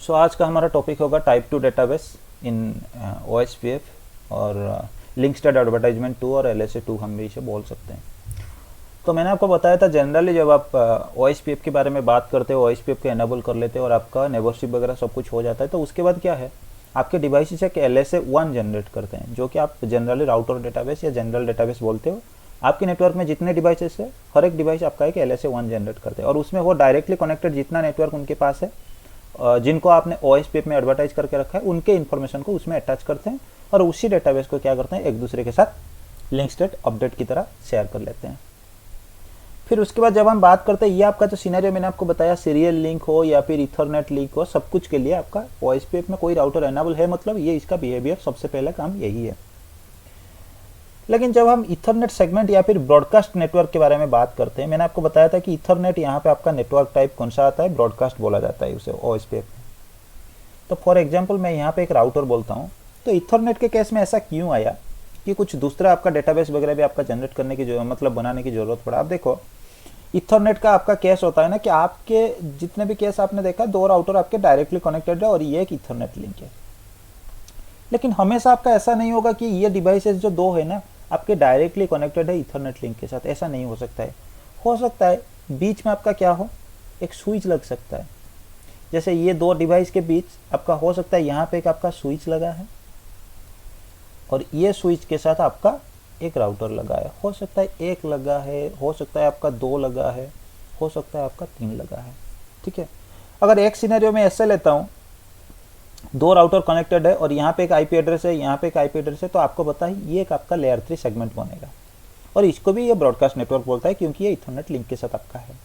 सो आज का हमारा टॉपिक होगा टाइप 2 डेटाबेस इन OSPF और लिंक स्टेट एडवर्टाइजमेंट 2 और LSA 2 हम भी इसे बोल सकते हैं। तो मैंने आपको बताया था जनरली जब आप OSPF के बारे में बात करते हो, OSPF को एनेबल कर लेते हो और आपका नेबरशिप वगैरह सब कुछ हो जाता है, तो उसके बाद क्या है, आपके डिवाइस एक LSA 1 जनरेट करते हैं, जो कि आप जनरली राउटर डेटाबेस या जनरल डेटाबेस बोलते हो। आपके नेटवर्क में जितने डिवाइसेस है, हर एक डिवाइस आपका एक LSA 1 जनरेट करते हैं और उसमें वो डायरेक्टली कनेक्टेड जितना नेटवर्क उनके पास है, जिनको आपने OSPF में एडवर्टाइज करके रखा है, उनके इन्फॉर्मेशन को उसमें अटैच करते हैं और उसी डेटाबेस को क्या करते हैं, एक दूसरे के साथ लिंक स्टेट अपडेट की तरह शेयर कर लेते हैं। फिर उसके बाद जब हम बात करते हैं, ये आपका जो सिनेरियो मैंने आपको बताया, सीरियल लिंक हो या फिर इथरनेट लिंक हो, सब कुछ के लिए आपका OSPF में कोई राउटर एनेबल है, मतलब ये इसका बिहेवियर सबसे पहला काम यही है। लेकिन जब हम इथरनेट सेगमेंट या फिर ब्रॉडकास्ट नेटवर्क के बारे में बात करते हैं, मैंने आपको बताया था कि इथरनेट यहाँ पे आपका नेटवर्क टाइप कौन सा आता है, ब्रॉडकास्ट बोला जाता है उसे OSPF में। तो फॉर एग्जांपल मैं यहाँ पे एक राउटर बोलता हूँ, तो इथरनेट के केस में ऐसा क्यों आया कि कुछ दूसरा आपका डेटाबेस वगैरह भी आपका जनरेट करने की जो मतलब बनाने की जरूरत पड़ा। आप देखो, इथरनेट का आपका केस होता है ना कि आपके जितने भी केस आपने देखा, दो राउटर आपके डायरेक्टली कनेक्टेड है और ये एक इथरनेट लिंक है। लेकिन हमेशा आपका ऐसा नहीं होगा कि ये डिवाइसेस जो दो है ना, आपके डायरेक्टली कनेक्टेड है इथरनेट लिंक के साथ, ऐसा नहीं हो सकता है। हो सकता है बीच में आपका क्या हो, एक स्विच लग सकता है। जैसे ये दो डिवाइस के बीच आपका हो सकता है यहाँ पे एक आपका स्विच लगा है और ये स्विच के साथ आपका एक राउटर लगा है। हो सकता है एक लगा है, हो सकता है आपका दो लगा है, हो सकता है आपका 3 लगा है। ठीक है, अगर एक सिनेरियो में ऐसे लेता हूँ, दो राउटर कनेक्टेड है और यहाँ पे एक IP एड्रेस है, यहाँ पे एक IP एड्रेस है, तो आपको पता है ये एक आपका लेयर 3 सेगमेंट बनेगा और इसको भी ये ब्रॉडकास्ट नेटवर्क बोलता है क्योंकि ये इथरनेट लिंक के साथ आपका है।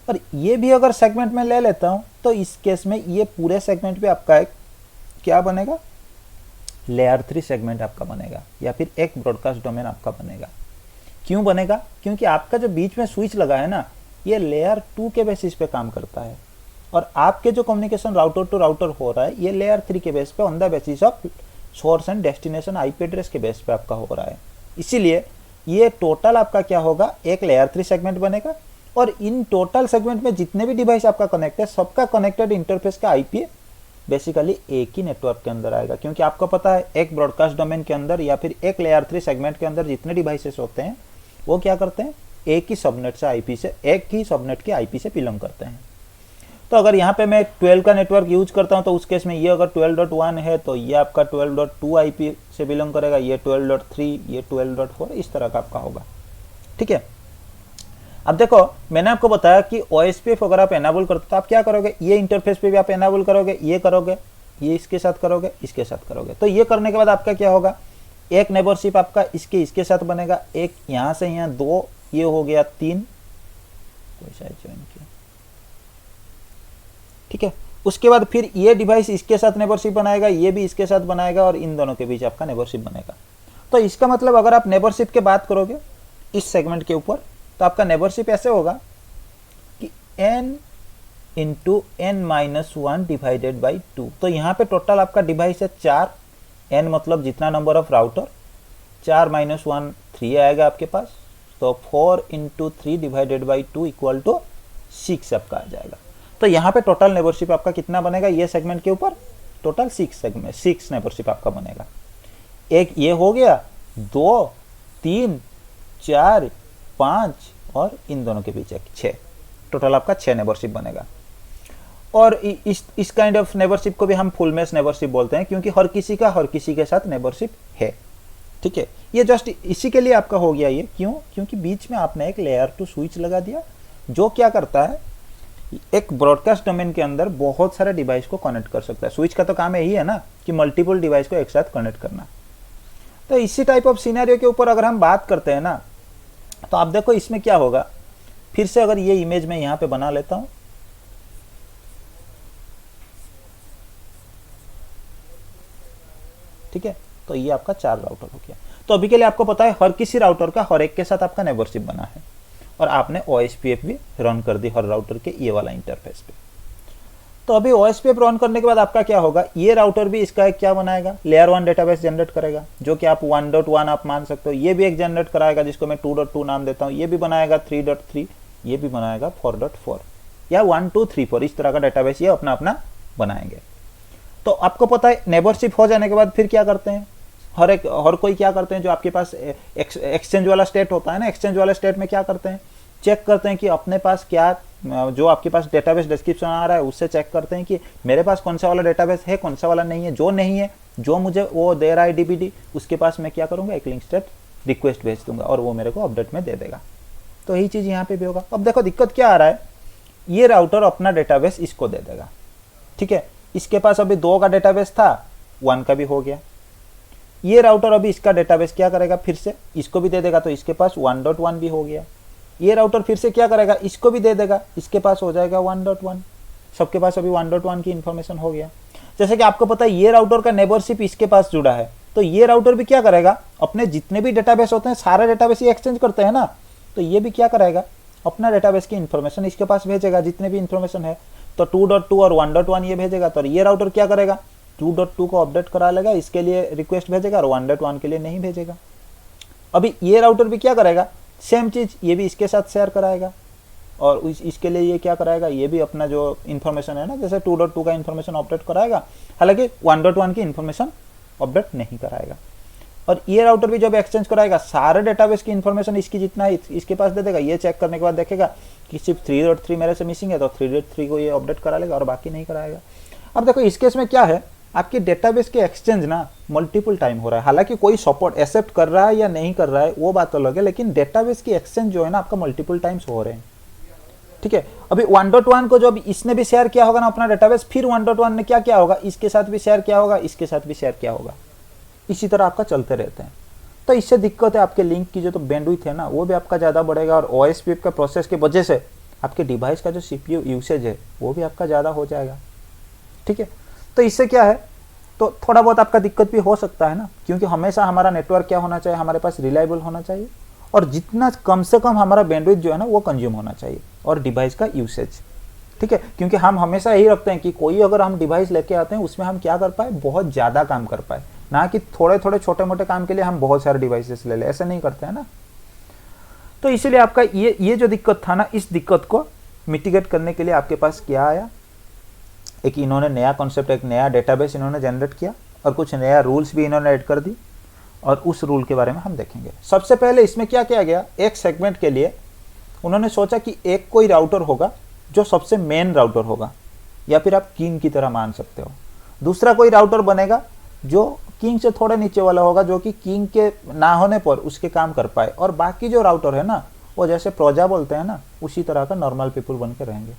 और ये भी अगर सेगमेंट में ले लेता हूँ, तो इस केस में ये पूरे सेगमेंट भी आपका एक क्या बनेगा, लेयर 3 सेगमेंट आपका बनेगा या फिर एक ब्रॉडकास्ट डोमेन आपका बनेगा। क्यों बनेगा? क्योंकि आपका जो बीच में स्विच लगा है ना, ये लेयर 2 के बेसिस पे काम करता है और आपके जो कम्युनिकेशन राउटर टू राउटर हो रहा है, ये लेयर 3 के बेस पे, on the basis of source and destination IP address के बेस पे आपका हो रहा है। इसीलिए ये टोटल आपका क्या होगा, एक लेयर 3 सेगमेंट बनेगा और इन टोटल सेगमेंट में जितने भी डिवाइस आपका कनेक्ट है, सबका कनेक्टेड इंटरफेस का IP बेसिकली एक ही नेटवर्क के अंदर आएगा। क्योंकि आपको पता है एक ब्रॉडकास्ट डोमेन के अंदर या फिर एक लेयर 3 सेगमेंट के अंदर जितने डिवाइसेस होते हैं, वो क्या करते हैं, एक ही सबनेट से IP से, एक ही सबनेट के IP से बिलोंग करते हैं। तो अगर यहाँ पे मैं 12 का नेटवर्क यूज करता हूँ, तो उस केस में ये अगर 12.1 है तो ये आपका 12.2 IP से बिलोंग करेगा, ये 12.3, ये 12.4, इस तरह का आपका होगा। ठीक है, अब देखो मैंने आपको बताया कि OSPF अगर आप एनाबल करते तो आप क्या करोगे, ये इंटरफेस पे भी आप एनाबल करोगे, ये करोगे, ये इसके साथ करोगे, इसके साथ करोगे। तो ये करने के बाद आपका क्या होगा, एक नेबरशिप आपका इसके साथ बनेगा, एक यहाँ से यहाँ 2, ये हो गया 3, कोई शायद ज्वाइन किया। ठीक है, उसके बाद फिर ये डिवाइस इसके साथ नेबरशिप बनाएगा, ये भी इसके साथ बनाएगा और इन दोनों के बीच आपका नेबरशिप बनेगा। तो इसका मतलब अगर आप नेबरशिप की बात करोगे इस सेगमेंट के ऊपर, तो आपका नेबरशिप ऐसे होगा कि n into n-1 divided by 2। तो यहाँ पे टोटल आपका डिवाइस है 4, n मतलब जितना नंबर ऑफ राउटर, 4 - 1 3 आएगा आपके पास, तो 4 into 3 divided by 2 equal to 6 आपका आ जाएगा। तो यहाँ पे टोटल नेबरशिप आपका कितना बनेगा, ये सेगमेंट के ऊपर टोटल 6 नेबरशिप आपका बनेगा। एक ये हो गया, 2, 3, 4, 5 और इन दोनों के बीच एक 6, टोटल आपका 6 नेबरशिप बनेगा। और इस काइंड ऑफ नेबरशिप को भी हम फुल मेश नेबरशिप बोलते हैं, क्योंकि हर किसी का हर किसी के साथ नेबरशिप है। ठीक है, ये जस्ट इसी के लिए आपका हो गया ये, क्यों? क्योंकि बीच में आपने एक लेयर 2 स्विच लगा दिया, जो क्या करता है, एक ब्रॉडकास्ट डोमेन के अंदर बहुत सारे डिवाइस को कनेक्ट कर सकता है। स्विच का तो काम यही है ना कि मल्टीपल डिवाइस को एक साथ कनेक्ट करना। तो इसी टाइप ऑफ सिनेरियो के ऊपर अगर हम बात करते हैं ना, तो आप देखो इसमें क्या होगा। फिर से अगर ये इमेज मैं यहाँ पे बना लेता हूँ, ठीक है, तो ये आपका 4 राउटर हो गया। तो अभी के लिए आपको पता है हर किसी राउटर का हर एक के साथ आपका नेबरशिप बना है और आपने OSPF भी रन कर दी हर राउटर के ये वाला इंटरफेस पे। तो अभी OSPF रन करने के बाद आपका क्या होगा, ये राउटर भी इसका एक क्या बनाएगा, लेयर 1 डेटाबेस जनरेट करेगा, जो कि आप 1.1 आप मान सकते हो। ये भी एक जनरेट कराएगा जिसको मैं 2.2 नाम देता हूँ। ये भी बनाएगा 3.3, ये भी बनाएगा 4.4 या 1 2 3 4, इस तरह का डेटाबेस ये अपना अपना बनाएंगे। तो आपको पता है नेबरशिप हो जाने के बाद फिर क्या करते हैं, हर कोई क्या करते हैं, जो आपके पास एक्सचेंज वाला स्टेट होता है ना, एक्सचेंज वाला स्टेट में क्या करते हैं, चेक करते हैं कि अपने पास क्या, जो आपके पास डेटाबेस डिस्क्रिप्शन आ रहा है उससे चेक करते हैं कि मेरे पास कौन सा वाला डेटाबेस है, कौन सा वाला नहीं है। जो नहीं है, जो मुझे वो दे रहा है डीबीडी, उसके पास मैं क्या करूंगा, एक लिंक स्टेट रिक्वेस्ट भेज दूंगा और वो मेरे को अपडेट में दे देगा। तो यही चीज़ यहाँ पे भी होगा। अब देखो दिक्कत क्या आ रहा है, ये राउटर अपना डेटाबेस इसको दे देगा, ठीक है। इसके पास अभी 2 का डेटाबेस था, 1 का भी हो गया। ये राउटर अभी इसका डेटाबेस क्या करेगा, फिर से इसको भी दे देगा, तो इसके पास 1.1 भी हो गया। ये राउटर फिर से क्या करेगा, इसको भी दे देगा, इसके पास हो जाएगा 1.1। सबके पास अभी 1.1 की इंफॉर्मेशन हो गया। जैसे कि आपको पता है ये राउटर का नेबरशिप इसके पास जुड़ा है, तो ये राउटर भी क्या करेगा, अपने जितने भी डेटाबेस होते हैं सारे डेटाबेस ये एक्सचेंज करते हैं ना, तो ये भी क्या करेगा, अपना डेटाबेस की इंफॉर्मेशन इसके पास भेजेगा, जितने भी इंफॉर्मेशन है। तो 2.2 और 1.1 ये भेजेगा, तो ये राउटर क्या करेगा, 2.2 को अपडेट करा लेगा, इसके लिए रिक्वेस्ट भेजेगा और 1.1 के लिए नहीं भेजेगा। अभी ये राउटर भी क्या करेगा, सेम चीज ये भी इसके साथ शेयर कराएगा और इसके लिए ये क्या कराएगा, ये भी अपना जो इन्फॉर्मेशन है ना, जैसे 2.2 का इन्फॉर्मेशन अपडेट कराएगा, हालांकि 1.1 की इन्फॉर्मेशन अपडेट नहीं कराएगा। और ये राउटर भी जब एक्सचेंज कराएगा सारे डेटाबेस की इन्फॉर्मेशन इसकी जितना है इसके पास दे देगा। ये चेक करने के बाद देखेगा कि सिर्फ 3.3 मेरे से मिसिंग है, तो 3.3 को ये अपडेट करा लेगा और बाकी नहीं कराएगा। अब देखो इस केस में क्या है, आपके डेटाबेस के एक्सचेंज ना मल्टीपल टाइम हो रहा है, हालांकि कोई सपोर्ट एक्सेप्ट कर रहा है या नहीं कर रहा है वो बात अलग है, लेकिन डेटाबेस की एक्सचेंज जो है ना आपका मल्टीपल टाइम्स हो रहे हैं, ठीक है। अभी 1.1 को जो अभी इसने भी शेयर किया होगा ना अपना डेटाबेस, फिर 1.1 ने क्या किया होगा, इसके साथ भी शेयर किया होगा, इसके साथ भी शेयर किया होगा, इसी तरह आपका चलते रहते हैं। तो इससे दिक्कत है, आपके लिंक की जो तो बैंडविड्थ है ना वो भी आपका ज़्यादा बढ़ेगा, और ओएसपीएफ का प्रोसेस की वजह से आपके डिवाइस का जो सीपीयू यूसेज है वो भी आपका ज़्यादा हो जाएगा, ठीक है। तो इससे क्या है, तो थोड़ा बहुत आपका दिक्कत भी हो सकता है ना, क्योंकि हमेशा हमारा नेटवर्क क्या होना चाहिए, हमारे पास रिलायबल होना चाहिए, और जितना कम से कम हमारा बैंडविड्थ जो है ना वो कंज्यूम होना चाहिए, और डिवाइस का यूसेज, ठीक है। क्योंकि हम हमेशा यही रखते हैं कि कोई अगर हम डिवाइस लेके आते हैं उसमें हम क्या कर पाए, बहुत ज़्यादा काम कर पाए, ना कि थोड़े थोड़े छोटे मोटे काम के लिए हम बहुत सारे डिवाइसेस ले लें, ऐसे नहीं करते हैं ना। तो इसीलिए आपका ये जो दिक्कत था ना, इस दिक्कत को मिटिगेट करने के लिए आपके पास क्या आया, एक इन्होंने नया कॉन्सेप्ट, एक नया डेटाबेस इन्होंने जनरेट किया, और कुछ नया रूल्स भी इन्होंने ऐड कर दी, और उस रूल के बारे में हम देखेंगे। सबसे पहले इसमें क्या किया गया, एक सेगमेंट के लिए उन्होंने सोचा कि एक कोई राउटर होगा जो सबसे मेन राउटर होगा, या फिर आप किंग की तरह मान सकते हो। दूसरा कोई राउटर बनेगा जो किंग से थोड़े नीचे वाला होगा, जो कि किंग के ना होने पर उसके काम कर पाए, और बाकी जो राउटर है ना वो जैसे प्रजा बोलते हैं ना उसी तरह का नॉर्मल पीपल बन के रहेंगे।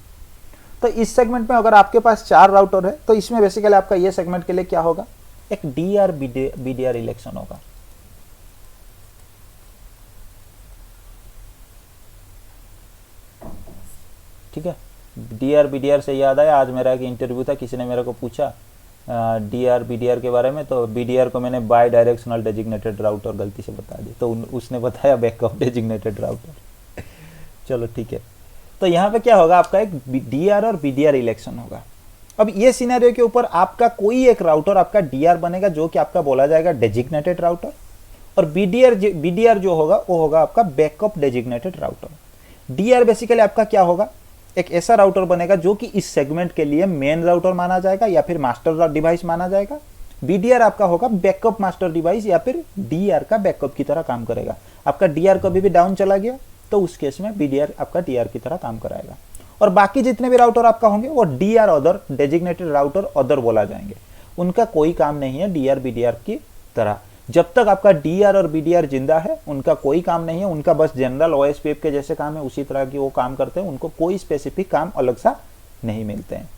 तो इस सेगमेंट में अगर आपके पास 4 राउटर है तो इसमें बेसिकली आपका ये सेगमेंट के लिए क्या होगा, एक डीआर बीडीआर इलेक्शन होगा, ठीक है। डीआर बीडीआर से याद आया, आज मेरा एक इंटरव्यू था, किसी ने मेरे को पूछा डीआर बीडीआर के बारे में, तो बीडीआर को मैंने बाय डायरेक्शनल डेजिग्नेटेड राउटर गलती से बता दी, तो उसने बताया बैकअप डेजिग्नेटेड राउटर। चलो ठीक है, तो यहाँ पे क्या होगा, आपका एक डीआर और बीडीआर इलेक्शन होगा। अब ये सिनेरियो के ऊपर आपका कोई एक राउटर आपका डीआर बनेगा जो कि आपका बोला जाएगा डेजिग्नेटेड राउटर, और बीडीआर जो होगा वो होगा आपका backup designated router. DR basically आपका क्या होगा, एक ऐसा राउटर बनेगा जो कि इस सेगमेंट के लिए मेन राउटर माना जाएगा या फिर मास्टर डिवाइस माना जाएगा। बीडीआर आपका होगा बैकअप मास्टर डिवाइस या फिर डीआर का बैकअप की तरह काम करेगा। आपका डीआर कभी भी डाउन चला गया तो उस केस में बीडीआर आपका डीआर की तरह काम कराएगा, और बाकी जितने भी राउटर आपका होंगे वो D R other, designated router other बोला जाएंगे, उनका कोई काम नहीं है डीआर बीडीआर की तरह। जब तक आपका डीआर और बीडीआर जिंदा है उनका कोई काम नहीं है, उनका बस जनरल ओएसपीएफ के जैसे काम है उसी तरह की वो काम करते हैं, उनको कोई स्पेसिफिक काम अलग सा नहीं मिलते हैं।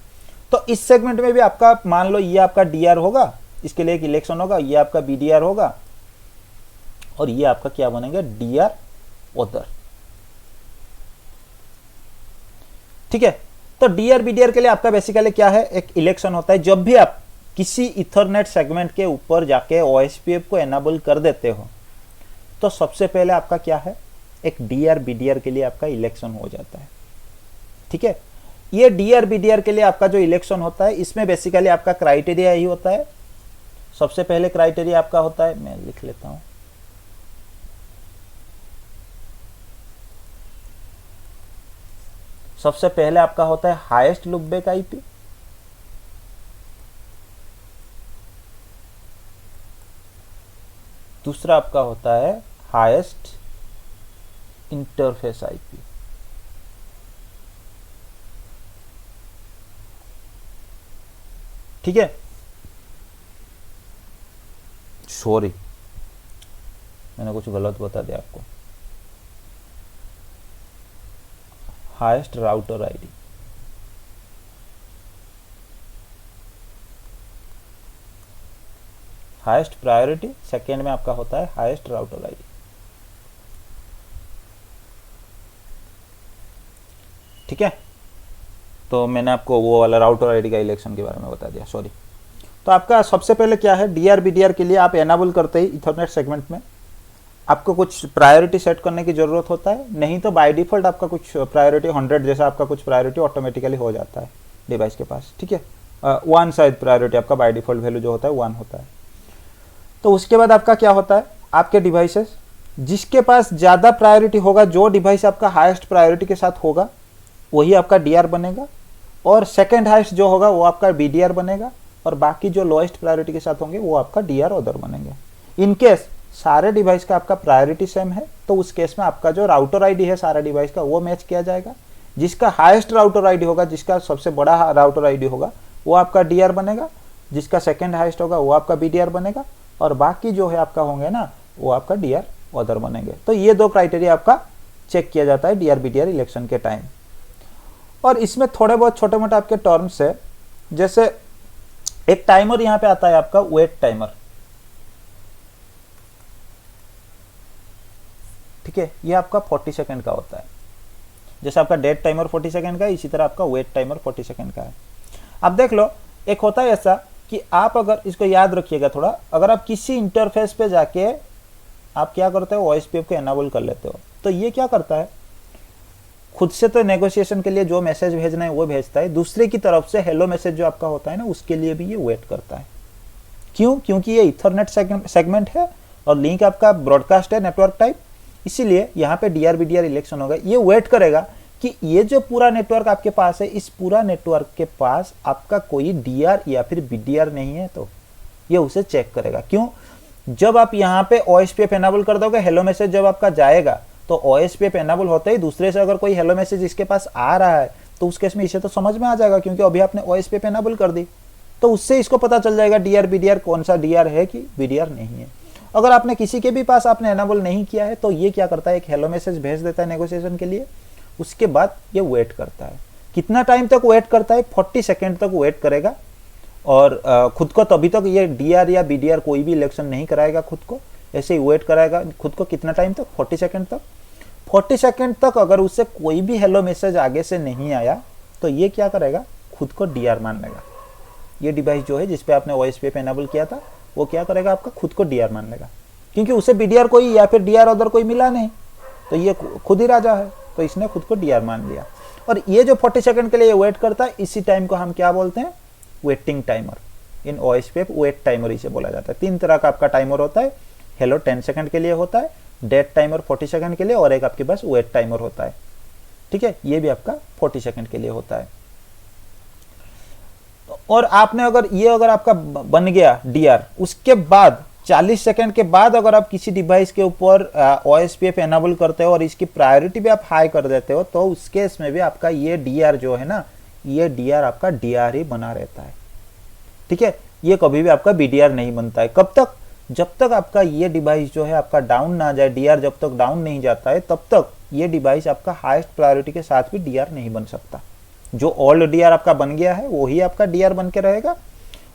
तो इस सेगमेंट में भी आपका मान लो ये आपका डीआर होगा, इसके लिए एक इलेक्शन होगा, ये आपका बीडीआर होगा, और ये आपका क्या बनेगा, डीआर अदर, ठीक है। तो डीआर बीडीआर के लिए आपका बेसिकली क्या है, एक इलेक्शन होता है। जब भी आप किसी इथरनेट सेगमेंट के ऊपर जाके ओएसपीएफ को एनाबल कर देते हो तो सबसे पहले आपका क्या है, एक डीआर बीडीआर के लिए आपका इलेक्शन हो जाता है, ठीक है। ये डीआर बीडीआर के लिए आपका जो इलेक्शन होता है इसमें बेसिकली आपका क्राइटेरिया यही होता है। सबसे पहले क्राइटेरिया आपका होता है, मैं लिख लेता हूं, सबसे पहले आपका होता है हाईएस्ट लुकबैक आईपी, दूसरा आपका होता है हाईएस्ट इंटरफेस आईपी। ठीक है, सॉरी मैंने कुछ गलत बता दिया आपको। Highest router ID, highest priority, second में आपका होता है हाईएस्ट राउटर आईडी। ठीक है, तो मैंने आपको वो वाला राउटर आईडी का इलेक्शन के बारे में बता दिया, सॉरी। तो आपका सबसे पहले क्या है, डीआर बीडीआर के लिए आप एनाबल करते ही इथरनेट सेगमेंट में आपको कुछ प्रायोरिटी सेट करने की जरूरत होता है, नहीं तो बाय डिफॉल्ट आपका कुछ प्रायोरिटी 100 जैसा आपका कुछ प्रायोरिटी ऑटोमेटिकली हो जाता है डिवाइस के पास। ठीक है, 1 शायद प्रायोरिटी आपका बाय डिफॉल्ट वैल्यू जो होता है 1 होता है। तो उसके बाद आपका क्या होता है, आपके डिवाइसेस जिसके पास ज़्यादा प्रायोरिटी होगा, जो डिवाइस आपका हाईएस्ट प्रायोरिटी के साथ होगा वही आपका डीआर बनेगा, और सेकेंड हाईएस्ट जो होगा वो आपका बीडीआर बनेगा, और बाकी जो लोएस्ट प्रायोरिटी के साथ होंगे वो आपका डीआर अदर बनेंगे। इन केस सारे डिवाइस का आपका प्रायोरिटी सेम है तो उस केस में आपका जो राउटर आईडी है सारा डिवाइस का वो मैच किया जाएगा। जिसका हाईएस्ट राउटर आईडी होगा, जिसका सबसे बड़ा राउटर आईडी होगा वो आपका डीआर बनेगा, जिसका सेकेंड हाईएस्ट होगा वो आपका बीडीआर बनेगा, और बाकी जो है आपका होंगे ना वो आपका डीआर अदर बनेंगे। तो ये दो क्राइटेरिया आपका चेक किया जाता है डीआर बीडीआर इलेक्शन के टाइम। और इसमें थोड़े बहुत छोटे मोटे आपके टर्म्स है, जैसे एक टाइमर यहां पे आता है आपका वेट टाइमर। ठीक है, ये आपका 40 सेकंड का होता है। जैसे आपका डेट टाइमर 40 सेकंड का है, इसी तरह आपका वेट टाइमर 40 सेकंड का है। अब देख लो, एक होता है ऐसा कि आप अगर इसको याद रखिएगा थोड़ा, अगर आप किसी इंटरफेस पे जाके आप क्या करते हो, ओएसपीएफ को एनाबल कर लेते हो, तो ये क्या करता है, खुद से तो नेगोशिएशन के लिए जो मैसेज भेजना है वो भेजता है, दूसरे की तरफ से हेलो मैसेज जो आपका होता है ना उसके लिए भी ये वेट करता है। क्यों? क्योंकि ये इथरनेट सेगमेंट है और लिंक आपका ब्रॉडकास्ट है नेटवर्क टाइप, इसीलिए यहाँ पे डीआर बीडीआर इलेक्शन होगा। ये वेट करेगा कि ये जो पूरा नेटवर्क आपके पास है, इस पूरा नेटवर्क के पास आपका कोई डीआर या फिर बीडीआर नहीं है, तो ये उसे चेक करेगा। क्यों? जब आप यहाँ पे ओएसपीएफ एनाबल कर दोगे, हेलो मैसेज जब आपका जाएगा तो ओएसपीएफ एनाबल होते ही दूसरे से अगर कोई हेलो मैसेज इसके पास आ रहा है तो उस केस में इसे तो समझ में आ जाएगा, क्योंकि अभी आपने ओएसपीएफ एनाबल कर दी, तो उससे इसको पता चल जाएगा डीआर बीडीआर कौन सा डीआर है कि बीडीआर नहीं है। अगर आपने किसी के भी पास आपने एनाबल नहीं किया है तो ये क्या करता है, एक हेलो मैसेज भेज देता है नेगोशिएशन के लिए, उसके बाद ये वेट करता है। कितना टाइम तक वेट करता है? 40 सेकेंड तक वेट करेगा, और खुद को तभी तक ये डीआर या बीडीआर कोई भी इलेक्शन नहीं कराएगा, खुद को ऐसे ही वेट कराएगा खुद को। कितना टाइम तक? 40 सेकेंड तक। 40 सेकेंड तक अगर उससे कोई भी हेलो मैसेज आगे से नहीं आया तो ये क्या करेगा, खुद को डीआर मान लेगा। ये डिवाइस जो है जिसपे आपने ओएसपीएफ एनाबल किया था वो क्या करेगा, आपका खुद को डीआर मान लेगा, क्योंकि उसे बीडीआर कोई या फिर डीआर अदर कोई मिला नहीं, तो ये खुद ही राजा है, तो इसने खुद को डीआर मान लिया। और ये जो 40 सेकंड के लिए वेट करता है, इसी टाइम को हम क्या बोलते हैं, वेटिंग टाइमर। इन ओएसपीएफ वेट टाइमर इसे बोला जाता है। 3 तरह का आपका टाइमर होता है, हेलो 10 सेकंड के लिए होता है, डेट टाइमर 40 सेकंड के लिए, और एक आपके पास वेट टाइमर होता है। ठीक है, ये भी आपका 40 सेकंड के लिए होता है। और आपने अगर आपका बन गया डीआर, उसके बाद 40 सेकंड के बाद अगर आप किसी डिवाइस के ऊपर ओएसपीएफ एनाबल करते हो और इसकी प्रायोरिटी भी आप हाई कर देते हो, तो उस केस में भी आपका ये डीआर जो है ना, ये डीआर आपका डीआर ही बना रहता है। ठीक है, ये कभी भी आपका बीडीआर नहीं बनता है। कब तक? जब तक आपका ये डिवाइस जो है आपका डाउन ना जाए, डीआर जब तक डाउन नहीं जाता है तब तक ये डिवाइस आपका हाईएस्ट प्रायोरिटी के साथ भी डीआर नहीं बन सकता। जो ओल्ड डीआर आपका बन गया है वही आपका डीआर बन के रहेगा,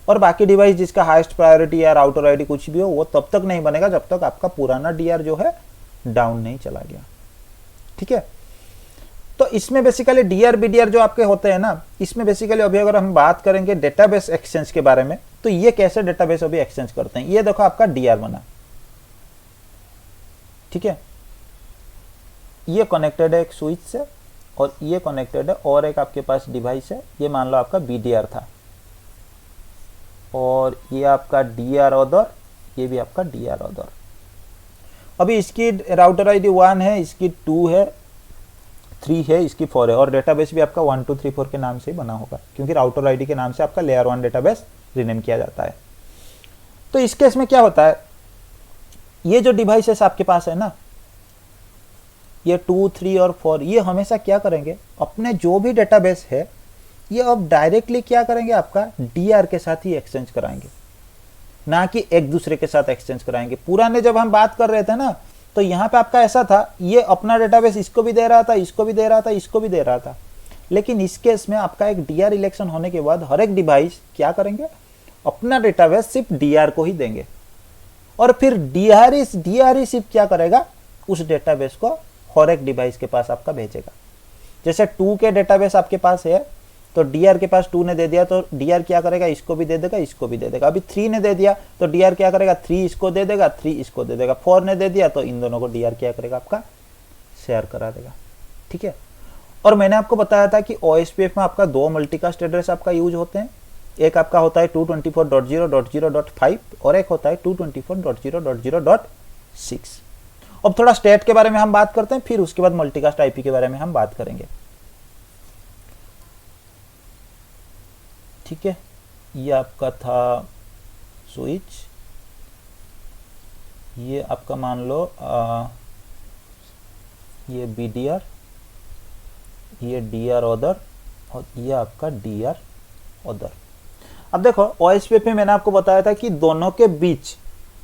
और बाकी डिवाइस जिसका हाईएस्ट प्रायोरिटी या राउटर आईडी कुछ भी हो वो तब तक नहीं बनेगा जब तक आपका पुराना डीआर जो है डाउन नहीं चला गया। ठीक है, तो इसमें बेसिकली डीआर बीडीआर जो आपके होते हैं ना, इसमें बेसिकली अभी अगर हम बात करेंगे डेटाबेस एक्सचेंज के बारे में, तो ये कैसे डेटाबेस अभी एक्सचेंज करते हैं। ये देखो आपका डीआर बना, ठीक है, ये कनेक्टेड है एक स्विच से, और ये कनेक्टेड है और एक आपके पास डिवाइस है, ये मान लो आपका बीडीआर था, और ये आपका डीआर अदर, ये भी आपका डीआर अदर। अभी इसकी राउटर आईडी 1 है, इसकी 2 है, 3 है, इसकी 4 है, और डेटाबेस भी आपका 1 2 3 4 के नाम से ही बना होगा, क्योंकि राउटर आईडी के नाम से आपका लेयर 1 डेटाबेस रीनेम किया जाता है। तो इस केस में क्या होता है, ये जो डिवाइसेस आपके पास है ना, ये 2, 3 और 4, ये हमेशा क्या करेंगे, अपने जो भी डेटाबेस है ये अब डायरेक्टली क्या करेंगे, आपका डीआर के साथ ही एक्सचेंज कराएंगे, ना कि एक दूसरे के साथ एक्सचेंज कराएंगे। पुराने जब हम बात कर रहे थे ना, तो यहाँ पे आपका ऐसा था, ये अपना डेटाबेस इसको भी दे रहा था, इसको भी दे रहा था, इसको भी दे रहा था। लेकिन इस केस में आपका एक डीआर इलेक्शन होने के बाद हर एक डिवाइस क्या करेंगे, अपना डेटाबेस सिर्फ डीआर को ही देंगे, और फिर डीआर ही सिर्फ क्या करेगा, उस डेटाबेस को हर एक डिवाइस के पास आपका भेजेगा। जैसे 2 के डेटाबेस आपके पास है, तो डीआर के पास 2 ने दे दिया, तो डीआर क्या करेगा, इसको भी दे देगा, इसको भी दे देगा। अभी 3 ने दे दिया, तो डीआर क्या करेगा, 3 इसको दे देगा, 3 इसको दे देगा। 4 ने दे दिया, तो इन दोनों को डीआर क्या करेगा, आपका शेयर करा देगा। ठीक है। और मैंने आपको बताया था कि ओएसपीएफ में आपका 2 मल्टीकास्ट एड्रेस आपका यूज होते हैं। एक आपका होता है 224.0.0.5 और एक होता है 224.0.0.6। अब थोड़ा स्टेट के बारे में हम बात करते हैं, फिर उसके बाद मल्टीकास्ट आईपी के बारे में हम बात करेंगे। ठीक है, ये आपका था स्विच, ये आपका मान लो ये बीडीआर, ये डीआर अदर, और ये आपका डीआर अदर। अब देखो ओएसपीएफ में मैंने आपको बताया था कि दोनों के बीच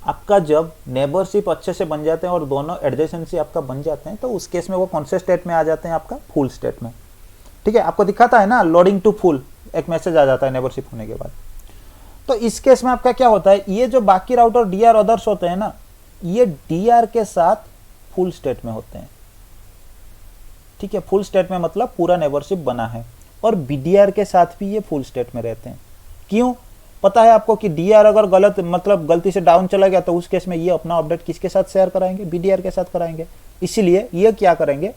आपका जब नेबरशिप अच्छे से बन जाते हैं और दोनों एडजेसेंसी आपका बन जाते हैं, तो उस केस में वो कौन से स्टेट में आ जाते हैं, आपका फुल स्टेट में। ठीक है, आपको दिखाता है ना लोडिंग टू फुल, एक मैसेज आ जाता है नेबरशिप होने के बाद। तो इस केस में आपका क्या होता है, ये जो बाकी राउटर डीआर अदर्स होते हैं ना, ये डीआर के साथ फुल स्टेट में होते हैं। ठीक है, फुल स्टेट में मतलब पूरा नेबरशिप बना है, और बीडीआर के साथ भी ये फुल स्टेट में रहते हैं। क्यों, पता है आपको कि डीआर अगर गलती से डाउन चला गया, तो उस केस में ये अपना अपडेट किसके साथ शेयर कराएंगे, बीडीआर के साथ कराएंगे। इसीलिए ये क्या करेंगे,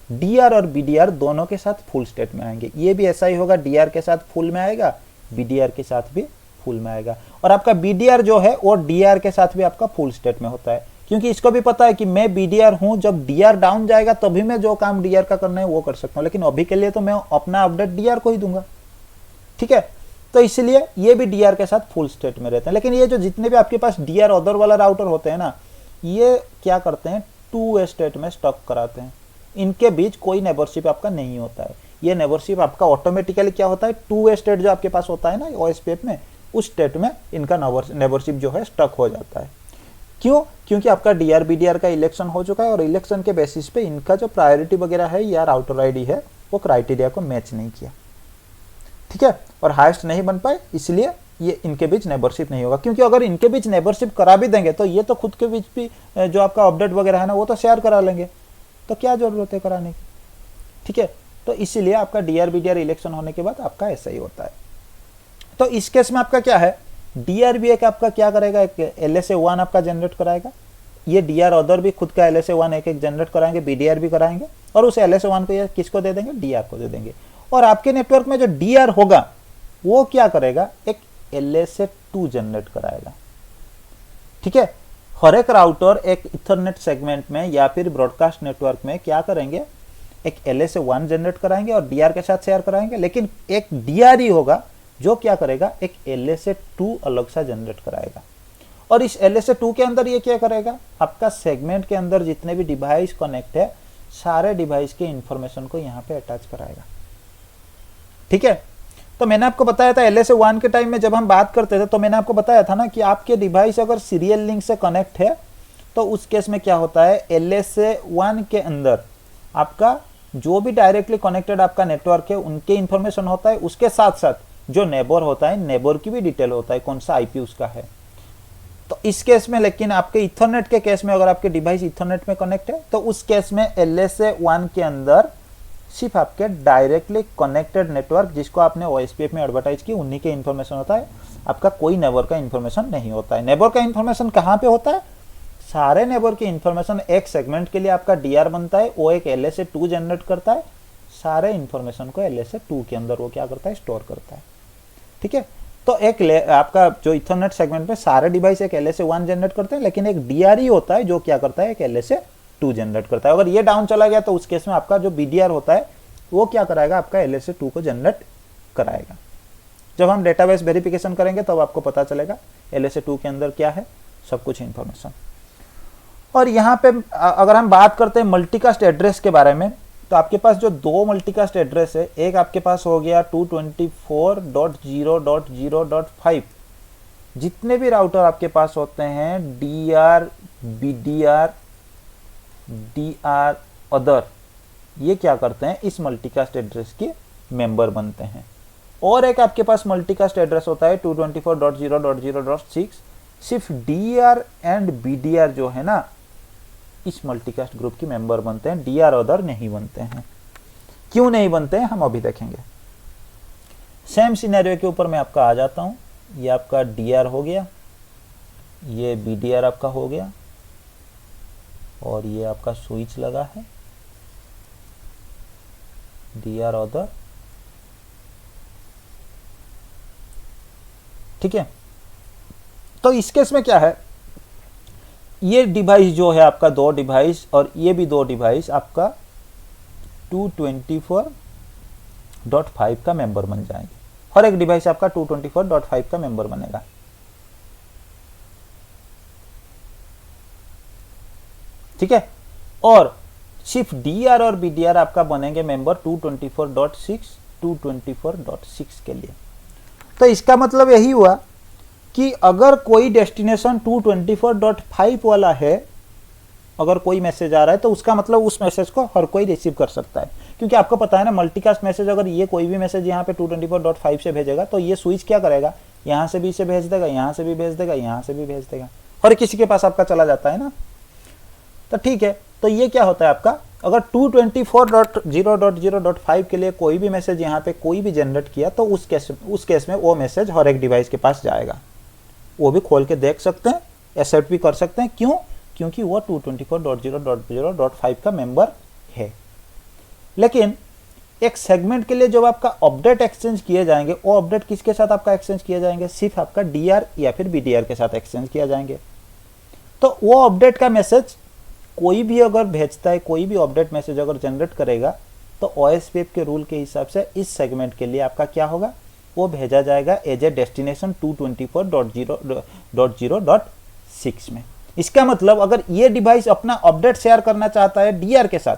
डीआर और बीडीआर दोनों के साथ फुल स्टेट में आएंगे। ये भी ऐसा ही होगा, डीआर के साथ फुल में आएगा, बीडीआर के साथ भी फुल में आएगा। और आपका बीडीआर जो है वो डीआर के साथ भी आपका फुल स्टेट में होता है, क्योंकि इसको भी पता है कि मैं बीडीआर हूं, जब डीआर डाउन जाएगा तभी मैं जो काम डीआर का करना है वो कर सकता हूं, लेकिन अभी के लिए तो मैं अपना अपडेट डीआर को ही दूंगा। ठीक है, तो इसलिए ये भी डीआर के साथ फुल स्टेट में रहते हैं। लेकिन ये जो जितने भी आपके पास डीआर अदर वाला राउटर होते हैं ना, ये क्या करते हैं, 2 वे स्टेट में स्टॉक कराते हैं। इनके बीच कोई नेबरशिप आपका नहीं होता है। ये नेबरशिप आपका ऑटोमेटिकली क्या होता है, 2 वे स्टेट जो आपके पास होता है ना ओएसपीएफ में, उस स्टेट में इनका नेबरशिप जो है स्टक हो जाता है। क्यों, क्योंकि आपका डीआर बीडीआर का इलेक्शन हो चुका है, और इलेक्शन के बेसिस पे इनका जो प्रायोरिटी वगैरह है या राउटर आईडी है वो क्राइटेरिया को मैच नहीं किया। ठीक है, और हाईएस्ट नहीं बन पाए, इसलिए ये इनके बीच नेबरशिप नहीं होगा। क्योंकि अगर इनके बीच नेबरशिप करा भी देंगे, तो ये तो खुद के बीच भी जो आपका अपडेट वगैरह है ना, वो तो शेयर करा लेंगे, तो क्या जरूरत है कराने की। ठीक है, तो इसीलिए आपका डीआर बीडीआर इलेक्शन होने के बाद आपका ऐसा ही होता है। तो इस केस में आपका क्या है, डीआर भी एक आपका क्या करेगा, एक LSA1 आपका जनरेट कराएगा। ये डीआर अदर भी खुद का LSA1 एक जनरेट कराएंगे, बीडीआर भी कराएंगे, और उस LSA1 को ये किसको दे देंगे, डीआर को दे देंगे। और आपके नेटवर्क में जो डीआर होगा वो क्या करेगा, एक LSA2 जनरेट कराएगा। ठीक है, हर एक राउटर एक इथरनेट सेगमेंट में या फिर ब्रॉडकास्ट नेटवर्क में क्या करेंगे, एक LSA1 जनरेट कराएंगे और डीआर के साथ शेयर कराएंगे। लेकिन एक डीआर ही होगा जो क्या करेगा, एक LSA2 अलग सा जनरेट कराएगा। और इस LSA2 के अंदर ये क्या करेगा, आपका सेगमेंट के अंदर जितने भी डिवाइस कनेक्ट है, सारे डिवाइस के इंफॉर्मेशन को यहाँ पे अटैच कराएगा। ठीक है, तो मैंने आपको बताया था LSA1 के टाइम में जब हम बात करते थे, तो मैंने आपको बताया था ना कि आपके डिवाइस अगर सीरियल लिंक से कनेक्ट है, तो उस केस में क्या होता है, LSA1 के अंदर आपका जो भी डायरेक्टली कनेक्टेड आपका नेटवर्क है उनके इंफॉर्मेशन होता है, उसके साथ साथ जो नेबर होता है, नेबर की भी डिटेल होता है, कौन सा आईपी उसका है। तो इस केस में, लेकिन आपके इथरनेट के केस में, अगर आपके डिवाइस इथरनेट में कनेक्ट है, तो उस केस में LSA1 के अंदर सिर्फ आपके डायरेक्टली कनेक्टेड नेटवर्क जिसको आपने ओएसपीएफ में एडवर्टाइज की, उन्हीं के इंफॉर्मेशन होता है, आपका कोई नेबर का इंफॉर्मेशन नहीं होता है। नेबर का इंफॉर्मेशन कहाँ पे होता है, सारे नेबर की इंफॉर्मेशन एक सेगमेंट के लिए आपका डीआर बनता है, वो एक LSA2 जनरेट करता है, सारे इंफॉर्मेशन को LSA2 के अंदर वो क्या करता है, स्टोर करता है। ठीक है, तो एक आपका जो इथरनेट सेगमेंट में सारे डिवाइस एक LSA1 जनरेट करते हैं, लेकिन एक डीआर ही होता है जो क्या करता है, एक LSA2 जनरेट करता है। अगर ये डाउन चला गया तो उस केस में आपका जो बीडीआर होता है वो क्या कराएगा, आपका LSA2 को जनरेट कराएगा। जब हम डेटाबेस वेरिफिकेशन करेंगे तब आपको पता चलेगा LSA2 के अंदर क्या है, सब कुछ इंफॉर्मेशन। और यहाँ पे अगर हम बात करते हैं मल्टीकास्ट एड्रेस के बारे में, तो आपके पास जो दो मल्टीकास्ट एड्रेस है, एक आपके पास हो गया 224.0.0.5। जितने भी राउटर आपके पास होते हैं DR, BDR, DR अदर, ये क्या करते हैं, इस मल्टीकास्ट एड्रेस के मेंबर बनते हैं। और एक आपके पास मल्टीकास्ट एड्रेस होता है 224.0.0.6। सिर्फ DR एंड BDR जो है ना, इस मल्टीकास्ट ग्रुप के मेंबर बनते हैं, DR अदर नहीं बनते हैं। क्यों नहीं बनते हैं हम अभी देखेंगे। सेम सिनेरियो के ऊपर मैं आपका आ जाता हूं। ये आपका DR हो गया, ये BDR आपका हो गया, और ये आपका स्विच लगा है DR अदर, ठीक है। तो इस केस में क्या है, ये डिवाइस जो है आपका दो डिवाइस, और ये भी दो डिवाइस आपका 224.5 का मेंबर बन जाएंगे। हर एक डिवाइस आपका 224.5 का मेंबर बनेगा। ठीक है। और सिर्फ DR और BDR आपका बनेंगे मेंबर 224.6 के लिए। तो इसका मतलब यही हुआ कि अगर कोई डेस्टिनेशन 224.5 वाला है, अगर कोई मैसेज आ रहा है, तो उसका मतलब उस मैसेज को हर कोई रिसीव कर सकता है। क्योंकि आपको पता है ना, मल्टीकास्ट मैसेज, अगर ये कोई भी मैसेज यहाँ पे 224.5 से भेजेगा, तो ये स्विच क्या करेगा, यहाँ से भी इसे भेज देगा, यहाँ से भी भेज देगा, यहाँ से भी भेज देगा, हर किसी के पास आपका चला जाता है ना। तो ठीक है, तो ये क्या होता है आपका, अगर 224.0.0.5 के लिए कोई भी मैसेज यहाँ पे कोई भी जनरेट किया, तो उस केस में वो मैसेज हर एक डिवाइस के पास जाएगा। वो भी खोल के देख सकते हैं, एक्सेप्ट भी कर सकते हैं। क्यों? क्योंकि वो 224.0.0.5 का मेंबर है। लेकिन एक सेगमेंट के लिए जब आपका अपडेट एक्सचेंज किए जाएंगे, वो अपडेट किसके साथ आपका एक्सचेंज किए जाएंगे, सिर्फ आपका DR या फिर BDR के साथ एक्सचेंज किया जाएंगे। तो वो अपडेट का मैसेज कोई भी अगर भेजता है, कोई भी अपडेट मैसेज अगर जनरेट करेगा, तो OSPF के रूल के हिसाब से इस सेगमेंट के लिए आपका क्या होगा, वो भेजा जाएगा एज ए डेस्टिनेशन 224.0.0.6 में। इसका मतलब अगर ये डिवाइस अपना अपडेट शेयर करना चाहता है DR के साथ,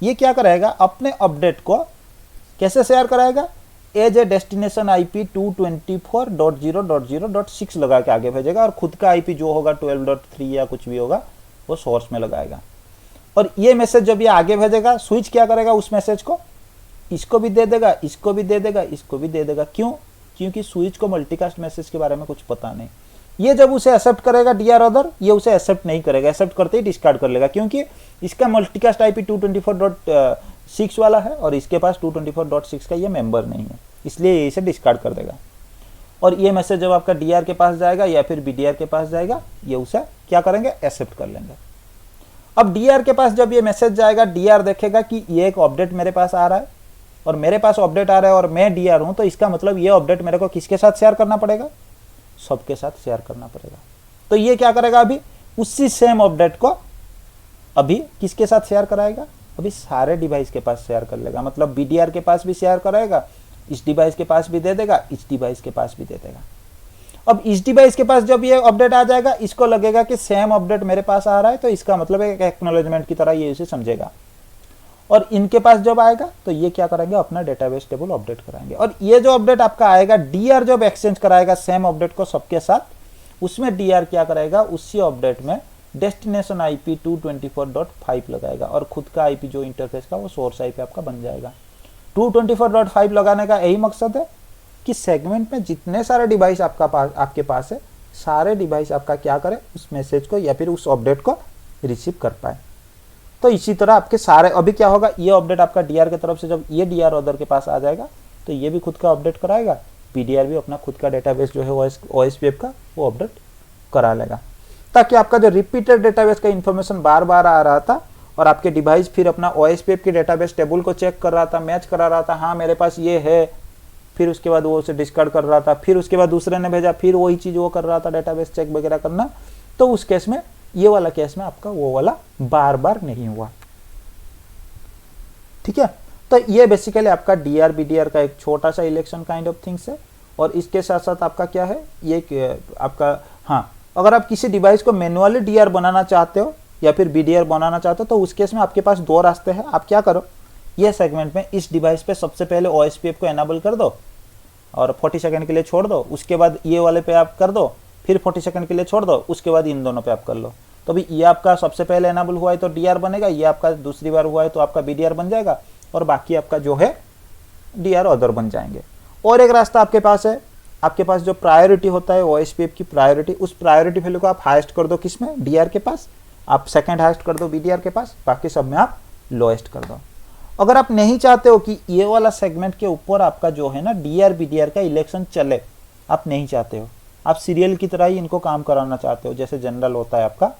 ये क्या करेगा, अपने अपडेट को कैसे शेयर कराएगा, एज ए डेस्टिनेशन IP 224.0.0.6 लगा के आगे भेजेगा, और खुद का IP जो होगा 12.3 या कुछ भी होगा, वो सोर्स में लगाएगा। और ये मैसेज जब ये आगे भेजेगा, स्विच क्या करेगा, उस मैसेज को इसको भी दे देगा, इसको भी दे देगा, इसको भी दे देगा। क्यों? क्योंकि स्विच को मल्टीकास्ट मैसेज के बारे में कुछ पता नहीं। ये जब उसे एक्सेप्ट करेगा DR अदर, ये उसे एक्सेप्ट नहीं करेगा, एक्सेप्ट करते ही डिस्कार्ड कर लेगा, क्योंकि इसका मल्टीकास्ट IP 224.6 वाला है, और इसके पास 224.6 का ये मेंबर नहीं है, इसलिए ये इसे डिस्कार्ड कर देगा। और ये मैसेज जब आपका DR के पास जाएगा या फिर BDR के पास जाएगा, ये उसे क्या करेंगे, एक्सेप्ट कर लेंगे। अब DR के पास जब ये मैसेज जाएगा, DR देखेगा कि ये एक अपडेट मेरे पास आ रहा है, और मेरे पास अपडेट आ रहा है और मैं DR हूं, तो इसका मतलब ये अपडेट मेरे को किसके साथ शेयर करना पड़ेगा, सबके साथ शेयर करना पड़ेगा। तो ये क्या करेगा, अभी उसी सेम अपडेट को अभी किसके साथ शेयर कराएगा, अभी सारे डिवाइस के पास शेयर कर लेगा। मतलब BDR के पास भी शेयर कराएगा, इस डिवाइस के पास भी दे देगा, इस डिवाइस के पास भी दे देगा। अब इस डिवाइस के पास जब ये अपडेट आ जाएगा, इसको लगेगा कि सेम अपडेट मेरे पास आ रहा है, तो इसका मतलब एक एक्नॉलेजमेंट की तरह ये इसे समझेगा। और इनके पास जब आएगा, तो ये क्या करेंगे, अपना डेटाबेस टेबल अपडेट कराएंगे। और ये जो अपडेट आपका आएगा, DR जब एक्सचेंज कराएगा सेम अपडेट को सबके साथ, उसमें DR क्या करेगा, उसी अपडेट में डेस्टिनेशन IP 224.5 लगाएगा, और खुद का IP जो इंटरफेस का, वो सोर्स IP आपका बन जाएगा। 224.5 लगाने का यही मकसद है कि सेगमेंट में जितने सारे डिवाइस आपके पास है, सारे डिवाइस आपका क्या करे, उस मैसेज को या फिर उस अपडेट को रिसीव कर पाए। तो इसी तरह आपके सारे, अभी क्या होगा, ये अपडेट आपका DR की तरफ से जब ये DR अदर के पास आ जाएगा, तो ये भी खुद का अपडेट कराएगा, BDR भी अपना खुद का डेटाबेस जो है OSPF का, वो अपडेट करा लेगा, ताकि आपका जो रिपीटेड डेटाबेस का इंफॉर्मेशन बार बार आ रहा था, और आपके डिवाइस फिर अपना OSPF के डेटाबेस टेबल को चेक कर रहा था, मैच करा रहा था, हाँ मेरे पास ये है, फिर उसके बाद वो उसे डिस्कार्ड कर रहा था, फिर उसके बाद दूसरे ने भेजा, फिर वही चीज वो कर रहा था, डेटाबेस चेक वगैरह करना। तो उस केस में, ये वाला केस में आपका वो वाला बार बार नहीं हुआ। ठीक है। तो ये बेसिकली आपका DR BDR का एक छोटा सा इलेक्शन काइंड ऑफ थिंग्स है। और इसके साथ साथ आपका क्या है, ये आपका, हाँ, अगर आप किसी डिवाइस को मैन्युअली DR बनाना चाहते हो, या फिर BDR बनाना चाहते हो, तो उस केस में आपके पास दो रास्ते हैं। आप क्या करो, ये सेगमेंट में इस डिवाइस पे सबसे पहले OSPF को एनाबल कर दो और 40 सेकंड के लिए छोड़ दो, उसके बाद ये वाले पे आप कर दो, फिर 40 सेकंड के लिए छोड़ दो, उसके बाद इन दोनों पे आप कर लो। तो भी ये आपका सबसे पहले एनाबल हुआ है तो DR बनेगा, ये आपका दूसरी बार हुआ है तो आपका BDR बन जाएगा, और बाकी आपका जो है DR अदर बन जाएंगे। और एक रास्ता आपके पास है, आपके पास जो प्रायोरिटी होता है OSPF की प्रायोरिटी, उस प्रायोरिटी वैल्यू को आप हाईएस्ट कर दो किसमें, DR के पास, आप सेकंड हाईएस्ट कर दो BDR के पास, बाकी सब में आप लोएस्ट कर दो। अगर आप नहीं चाहते हो कि ये वाला सेगमेंट के ऊपर आपका जो है ना DR BDR का इलेक्शन चले, आप नहीं चाहते हो, आप सीरियल की तरह ही इनको काम कराना चाहते हो जैसे जनरल होता है आपका,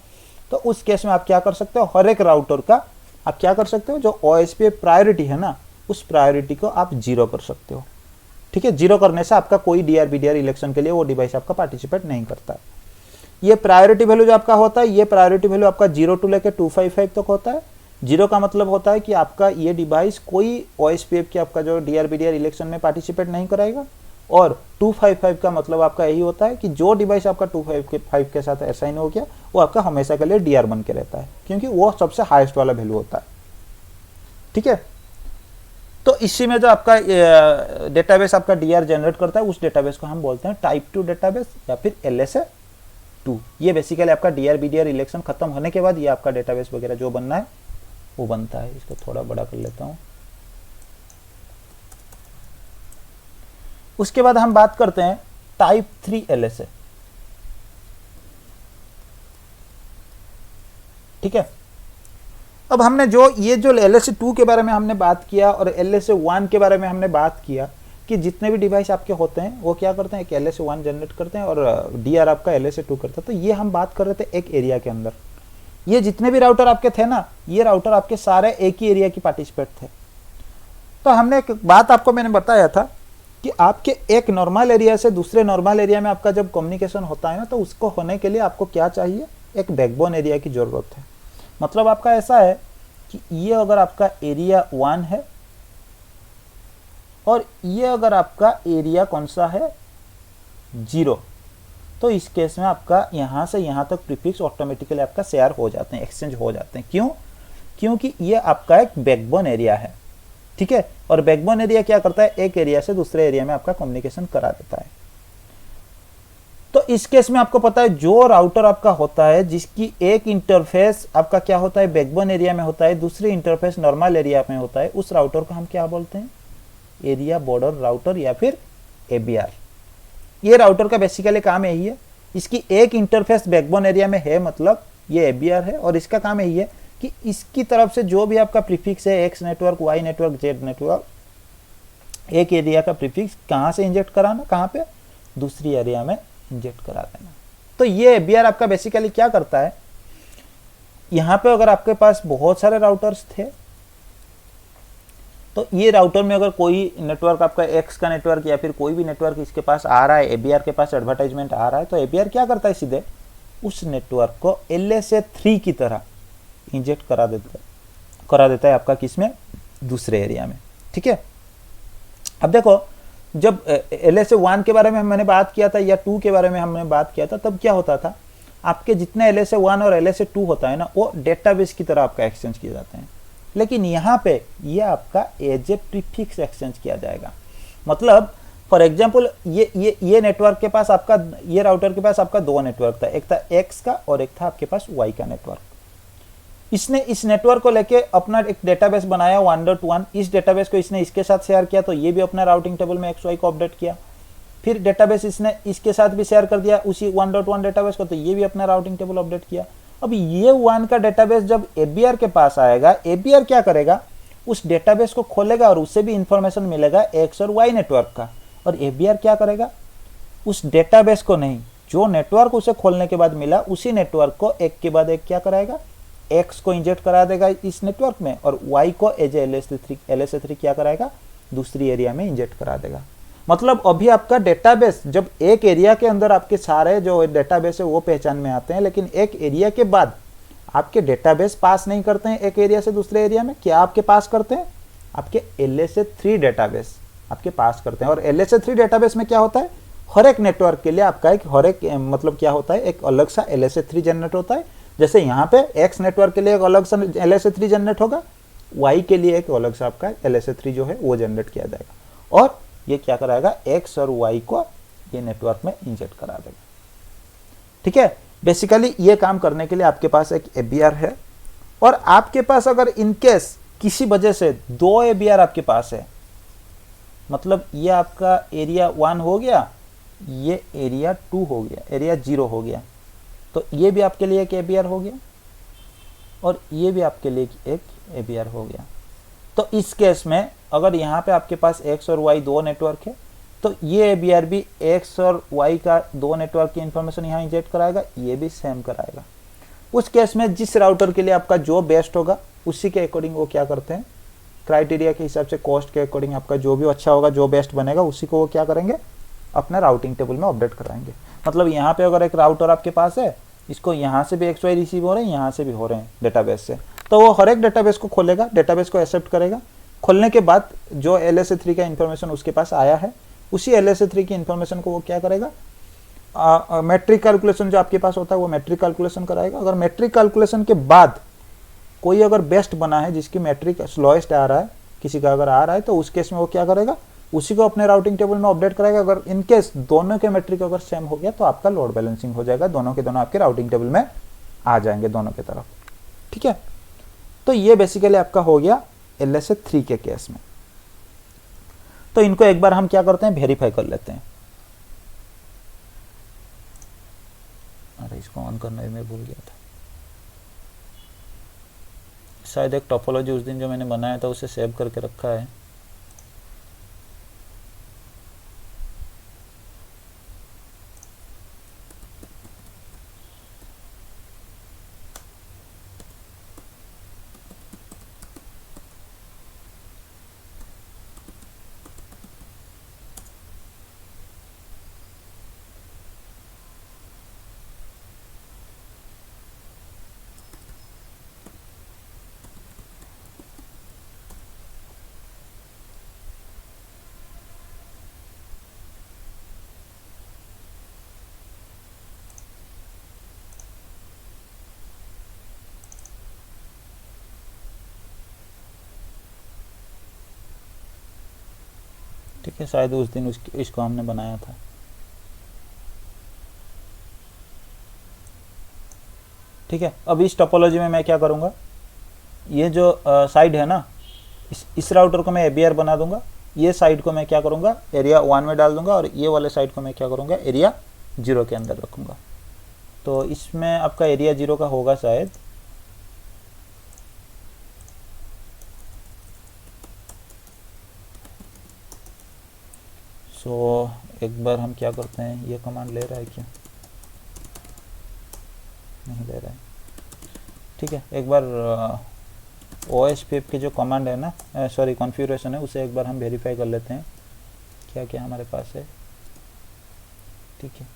तो उस केस में आप क्या कर सकते हो, हर एक राउटर का आप क्या कर सकते हो, जो OSPF प्रायोरिटी है ना, उस प्रायोरिटी को आप 0 कर सकते हो। ठीक है, 0 करने से आपका कोई DR BDR इलेक्शन के लिए वो डिवाइस आपका पार्टिसिपेट नहीं करता है। ये प्रायोरिटी वैल्यू जो आपका होता है, ये प्रायोरिटी वैल्यू आपका 0 टू लेकर 255 तक होता है। 0 का मतलब होता है कि आपका ये डिवाइस कोई OSPF की आपका जो DR BDR इलेक्शन में पार्टिसिपेट नहीं कराएगा, और 255 का मतलब आपका यही होता है कि जो डिवाइस आपका 255 के साथ असाइन हो गया वो आपका हमेशा के लिए DR बन के रहता है, क्योंकि वो सबसे हाईएस्ट वाला वैल्यू होता है। ठीक है, तो इसी में जो आपका डेटाबेस आपका DR जनरेट करता है, उस डेटाबेस को हम बोलते हैं टाइप 2 डेटाबेस या फिर LSA2। ये बेसिकली आपका DR BDR इलेक्शन खत्म होने के बाद ये आपका डेटाबेस वगैरह जो बनना है वो बनता है। इसको थोड़ा बड़ा कर लेता हूं। उसके बाद हम बात करते हैं टाइप 3 LSA। ठीक है, अब हमने जो ये जो LSA2 के बारे में हमने बात किया और LSA1 के बारे में हमने बात किया कि जितने भी डिवाइस आपके होते हैं वो क्या करते हैं, एक LSA1 जनरेट करते हैं और DR आपका LSA2 करता है। तो ये हम बात कर रहे थे एक एरिया के अंदर, ये जितने भी राउटर आपके थे ना, ये राउटर आपके सारे एक ही एरिया की पार्टिसिपेट थे। तो हमने एक बात आपको मैंने बताया था कि आपके एक नॉर्मल एरिया से दूसरे नॉर्मल एरिया में आपका जब कम्युनिकेशन होता है ना, तो उसको होने के लिए आपको क्या चाहिए, एक बैकबोन एरिया की जरूरत है। मतलब आपका ऐसा है कि ये अगर आपका एरिया 1 है और ये अगर आपका एरिया कौन सा है 0, तो इस केस में आपका यहां से यहां तक प्रीफिक्स ऑटोमेटिकली आपका शेयर हो जाते हैं, एक्सचेंज हो जाते हैं। क्यों? क्योंकि ये आपका एक बैकबोन एरिया है। ठीक है, और बैकबोन एरिया क्या करता है, एक एरिया से दूसरे एरिया में आपका कम्युनिकेशन करा देता है। तो इस केस में आपको पता है जो राउटर आपका होता है जिसकी एक इंटरफेस आपका क्या होता है, बैकबोन एरिया में होता है, दूसरी इंटरफेस नॉर्मल एरिया में होता है, उस राउटर को हम क्या बोलते हैं, एरिया बॉर्डर राउटर या फिर ABR। ये राउटर का बेसिकली काम यही है, इसकी एक इंटरफेस बैकबोन एरिया में है, मतलब ये ABR है, और इसका काम यही है कि इसकी तरफ से जो भी आपका प्रीफिक्स है, X network, Y network, Z network, एक एरिया का प्रीफिक्स कहां से इंजेक्ट कराना, कहां पे, दूसरी एरिया में इंजेक्ट करा देना। तो ये ABR आपका बेसिकली क्या करता है, यहां पे अगर आपके पास बहुत सारे राउटर्स थे, तो ये राउटर में अगर कोई नेटवर्क आपका X का नेटवर्क या फिर कोई भी नेटवर्क इसके पास आ रहा है, ABR के पास एडवर्टाइजमेंट आ रहा है, तो ABR क्या करता है, सीधे उस नेटवर्क को LSA3 की तरह इंजेक्ट करा देता है आपका किसमें, दूसरे एरिया में। ठीक है, अब देखो जब LSA1 के बारे में मैंने बात किया था या 2 के बारे में हमने बात किया था, तब क्या होता था, आपके जितने LSA1 और LSA2 होता है ना, वो डेटाबेस की तरह आपका एक्सचेंज किए जाते हैं। लेकिन यहाँ पे ये आपका एज ए प्रीफिक्स एक्सचेंज किया जाएगा। मतलब फॉर एग्जांपल ये नेटवर्क के पास आपका, ये राउटर के पास आपका दो नेटवर्क था, एक था X का और एक था आपके पास Y का नेटवर्क। इसने इस नेटवर्क को लेके अपना एक डेटाबेस बनाया 1.1, इस डेटाबेस को इसने इसके साथ शेयर किया, तो ये भी अपना राउटिंग टेबल में XY को अपडेट किया। फिर डेटाबेस इसने इसके साथ भी शेयर कर दिया उसी 1.1 डेटाबेस को, तो ये भी अपना राउटिंग टेबल अपडेट किया। अब ये 1 का डेटाबेस जब ABR के पास आएगा, ABR क्या करेगा, उस डेटाबेस को खोलेगा और उससे भी इंफॉर्मेशन मिलेगा X और Y नेटवर्क का, और ABR क्या करेगा, उस डेटाबेस को नहीं, जो नेटवर्क उसे खोलने के बाद मिला उसी नेटवर्क को एक के बाद एक क्या कराएगा, X को इंजेक्ट करा देगा इस नेटवर्क में, और Y को एज LSA3 क्या कराएगा, दूसरी एरिया में इंजेक्ट करा देगा। मतलब अभी आपका डेटाबेस जब एक एरिया के अंदर आपके सारे जो डेटाबेस है वो पहचान में आते हैं, लेकिन एक एरिया के बाद आपके डेटाबेस पास नहीं करते हैं एक एरिया से दूसरे एरिया में, क्या आपके पास करते हैं, आपके LSA3 डेटाबेस आपके पास करते हैं। और LSA3 डेटाबेस में क्या होता है, हर एक नेटवर्क के लिए आपका एक हर एक मतलब क्या होता है, एक अलग सा LSA3 जनरेट होता है, जैसे यहाँ पे एक्स नेटवर्क के लिए एक अलग सा LSA3 जनरेट होगा, वाई के लिए एक अलग सा आपका LSA3 जो है वो जनरेट किया जाएगा, और ये क्या कराएगा, एक्स और वाई को ये नेटवर्क में इंजेक्ट करा देगा। ठीक है, बेसिकली ये काम करने के लिए आपके पास एक ABR है, और आपके पास अगर इनकेस किसी वजह से 2 ABR आपके पास है, मतलब ये आपका एरिया 1 हो गया, ये एरिया 2 हो गया, एरिया 0 हो गया, तो ये भी आपके लिए एक ABR हो गया और ये भी आपके लिए एक ABR हो गया। तो इस केस में अगर यहाँ पे आपके पास x और y 2 नेटवर्क है, तो ये ABR भी x और y का 2 नेटवर्क की इंफॉर्मेशन यहाँ इंजेक्ट कराएगा, ये भी सेम कराएगा। उस केस में जिस राउटर के लिए आपका जो बेस्ट होगा उसी के अकॉर्डिंग वो क्या करते हैं, क्राइटेरिया के हिसाब से, कॉस्ट के अकॉर्डिंग आपका जो भी अच्छा होगा, जो बेस्ट बनेगा, उसी को वो क्या करेंगे, अपना राउटिंग टेबल में अपडेट कराएंगे। मतलब यहाँ पे अगर एक राउटर आपके पास है, इसको यहाँ से भी XY रिसीव हो रहे हैं, यहाँ से भी हो रहे हैं डेटाबेस से, तो वो हर एक डेटाबेस को खोलेगा, डेटाबेस को एक्सेप्ट करेगा। खोलने के बाद जो LSA3 का इन्फॉर्मेशन उसके पास आया है, उसी LSA3 की इन्फॉर्मेशन को वो क्या करेगा, मैट्रिक कैलकुलेशन जो आपके पास होता है वो मैट्रिक कैलकुलेशन कराएगा। अगर मैट्रिक कैलकुलेशन के बाद कोई अगर बेस्ट बना है, जिसकी मैट्रिक स्लोएस्ट आ रहा है, किसी का अगर आ रहा है, तो उस केस में वो क्या करेगा, उसी को अपने राउटिंग टेबल में अपडेट कराएगा। अगर इनकेस दोनों के मैट्रिक अगर सेम हो गया तो आपका लोड बैलेंसिंग हो जाएगा, दोनों के दोनों आपके राउटिंग टेबल में आ जाएंगे दोनों की तरफ। ठीक है, तो ये बेसिकली आपका हो गया LSA3 के केस में। तो इनको एक बार हम क्या करते हैं, वेरीफाई कर लेते हैं। अरे इसको ऑन करना भी मैं भूल गया था, शायद एक टोपोलॉजी उस दिन जो मैंने बनाया था उसे सेव करके रखा है। ठीक है, शायद उस दिन इसको हमने बनाया था। ठीक है, अब इस टोपोलॉजी में मैं क्या करूँगा, ये जो साइड है ना, इस राउटर को मैं ABR बना दूंगा, ये साइड को मैं क्या करूँगा, एरिया 1 में डाल दूंगा, और ये वाले साइड को मैं क्या करूँगा, एरिया 0 के अंदर रखूँगा। तो इसमें आपका एरिया 0 का होगा शायद, सो एक बार हम क्या करते हैं, ये कमांड ले रहा है क्या, नहीं ले रहा है। ठीक है, एक बार OSPF की जो कमांड है ना, सॉरी कॉन्फ़िगरेशन है, उसे एक बार हम वेरीफाई कर लेते हैं क्या क्या हमारे पास है। ठीक है,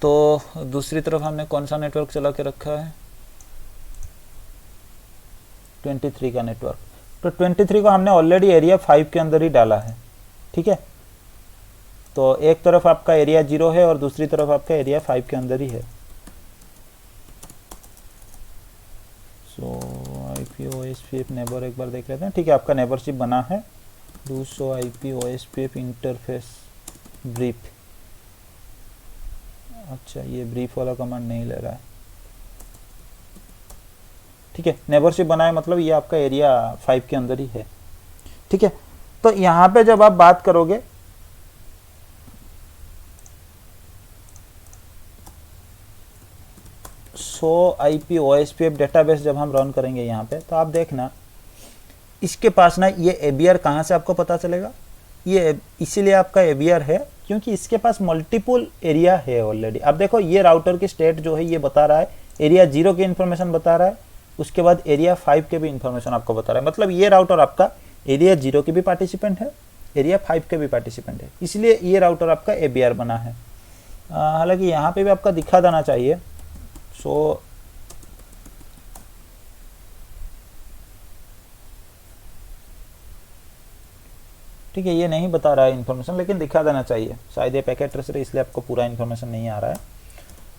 तो दूसरी तरफ हमने कौन सा नेटवर्क चला के रखा है, 23 का नेटवर्क। तो 23 को हमने ऑलरेडी एरिया 5 के अंदर ही डाला है। ठीक है, तो एक तरफ आपका एरिया 0 है और दूसरी तरफ आपका एरिया 5 के अंदर ही है। सो IP OSPF नेबर एक बार देख लेते हैं। ठीक है, आपका नेबरशिप बना है, do show IP OSPF interface brief. अच्छा, ये ब्रीफ वाला कमांड नहीं ले रहा है। ठीक है, नेबरशिप बनाए मतलब ये आपका एरिया 5 के अंदर ही है। ठीक है, तो यहाँ पे जब आप बात करोगे सो IP OSPF डेटाबेस जब हम रन करेंगे यहाँ पे, तो आप देखना इसके पास ना ये ABR कहाँ से आपको पता चलेगा, ये इसीलिए आपका ABR है क्योंकि इसके पास मल्टीपल एरिया है ऑलरेडी। अब देखो ये राउटर की स्टेट जो है ये बता रहा है, एरिया 0 की इन्फॉर्मेशन बता रहा है, उसके बाद एरिया 5 के भी इन्फॉर्मेशन आपको बता रहा है। मतलब ये राउटर आपका एरिया 0 के भी पार्टिसिपेंट है, एरिया 5 के भी पार्टिसिपेंट है, इसलिए ये राउटर आपका ABR बना है। हालांकि यहाँ पे भी आपका दिखा देना चाहिए। सो ठीक है, ये नहीं बता रहा है इन्फॉर्मेशन, लेकिन दिखा देना चाहिए। शायद ये पैकेट ट्रेसर है इसलिए आपको पूरा इन्फॉर्मेशन नहीं आ रहा है।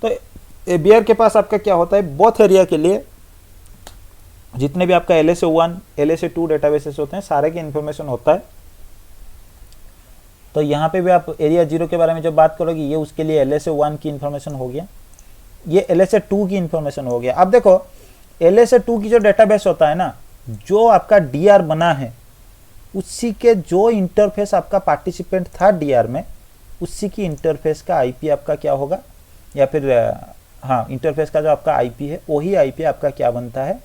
तो एबीआर के पास आपका क्या होता है, बोथ एरिया के लिए जितने भी आपका LSA1 LSA2 डेटाबेसेस होते हैं सारे की इंफॉर्मेशन होता है। तो यहाँ पे भी आप एरिया 0 के बारे में जब बात करोगे, ये उसके लिए LSA1 की इंफॉर्मेशन हो गया, ये LSA2 की इंफॉर्मेशन हो गया। अब देखो LSA2 की जो डेटाबेस होता है ना, जो आपका DR बना है उसी के जो इंटरफेस आपका पार्टिसिपेंट था DR में, उसी की इंटरफेस का IP आपका क्या होगा, या फिर हाँ इंटरफेस का जो आपका IP है वही IP आपका क्या बनता है,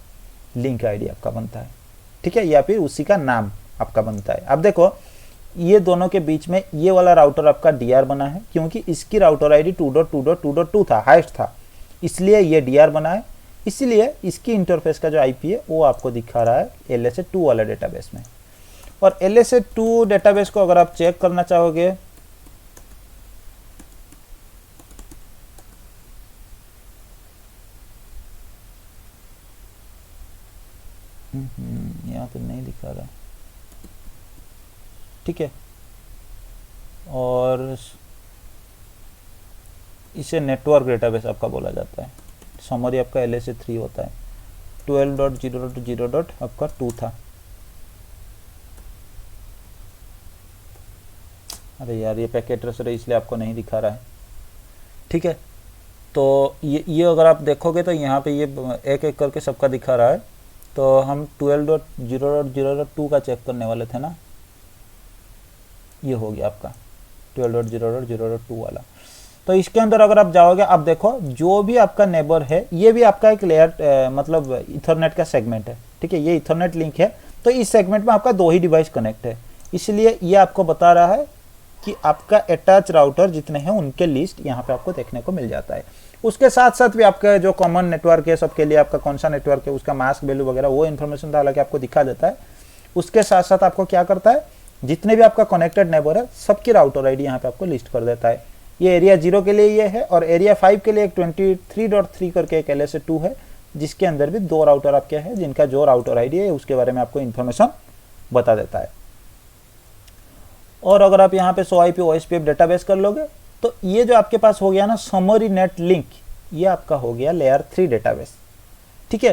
लिंक ID आपका बनता है, ठीक है, या फिर उसी का नाम आपका बनता है। अब देखो ये दोनों के बीच में ये वाला राउटर आपका DR बना है, क्योंकि इसकी राउटर ID 2.2.2.2 था, हाईएस्ट था, इसलिए ये DR बना है। इसलिए इसकी इंटरफेस का जो IP है वो आपको दिखा रहा है LSA2 वाले डेटाबेस में। और LSA2 डेटाबेस को अगर आप चेक करना चाहोगे, यहाँ पे नहीं दिखा रहा, ठीक है, और इसे नेटवर्क डेटाबेस आपका बोला जाता है। समरी आपका LSA3 होता है, 12.0.0. आपका 2 था। अरे यार ये पैकेट ट्रेसर है इसलिए आपको नहीं दिखा रहा है, ठीक है। तो ये अगर आप देखोगे तो यहाँ पे ये एक एक करके सबका दिखा रहा है। तो हम 12.0.0.2 का चेक करने वाले थे ना, ये हो गया आपका 12.0.0.2 वाला। तो इसके अंदर अगर आप जाओगे, आप देखो जो भी आपका नेबर है ये भी आपका एक लेयर मतलब इथरनेट का सेगमेंट है, ठीक है, ये इथरनेट लिंक है। तो इस सेगमेंट में आपका 2 ही डिवाइस कनेक्ट है, इसलिए ये आपको बता रहा है कि आपका अटैच राउटर जितने हैं उनके लिस्ट यहाँ पे आपको देखने को मिल जाता है। उसके साथ साथ भी आपका जो कॉमन नेटवर्क है सबके लिए आपका कौन सा नेटवर्क है, उसका मास्क वैल्यू वगैरह वो इन्फॉर्मेशन तो हालांकि आपको दिखा देता है। उसके साथ साथ आपको क्या करता है, जितने भी आपका कनेक्टेड नेबर है सबकी राउटर आईडी यहाँ पे आपको लिस्ट कर देता है। ये एरिया 0 के लिए ये है, और एरिया 5 के लिए एक 23.3 करके एक LSA2 है, जिसके अंदर भी 2 राउटर आपके हैं, जिनका जो राउटर आईडी है उसके बारे में आपको इन्फॉर्मेशन बता देता है। और अगर आप यहाँ पे SOIP OSPF डेटाबेस कर लोगे तो ये जो आपके पास हो गया ना समरी नेट लिंक, ये आपका हो गया लेयर 3 डेटाबेस, ठीक है।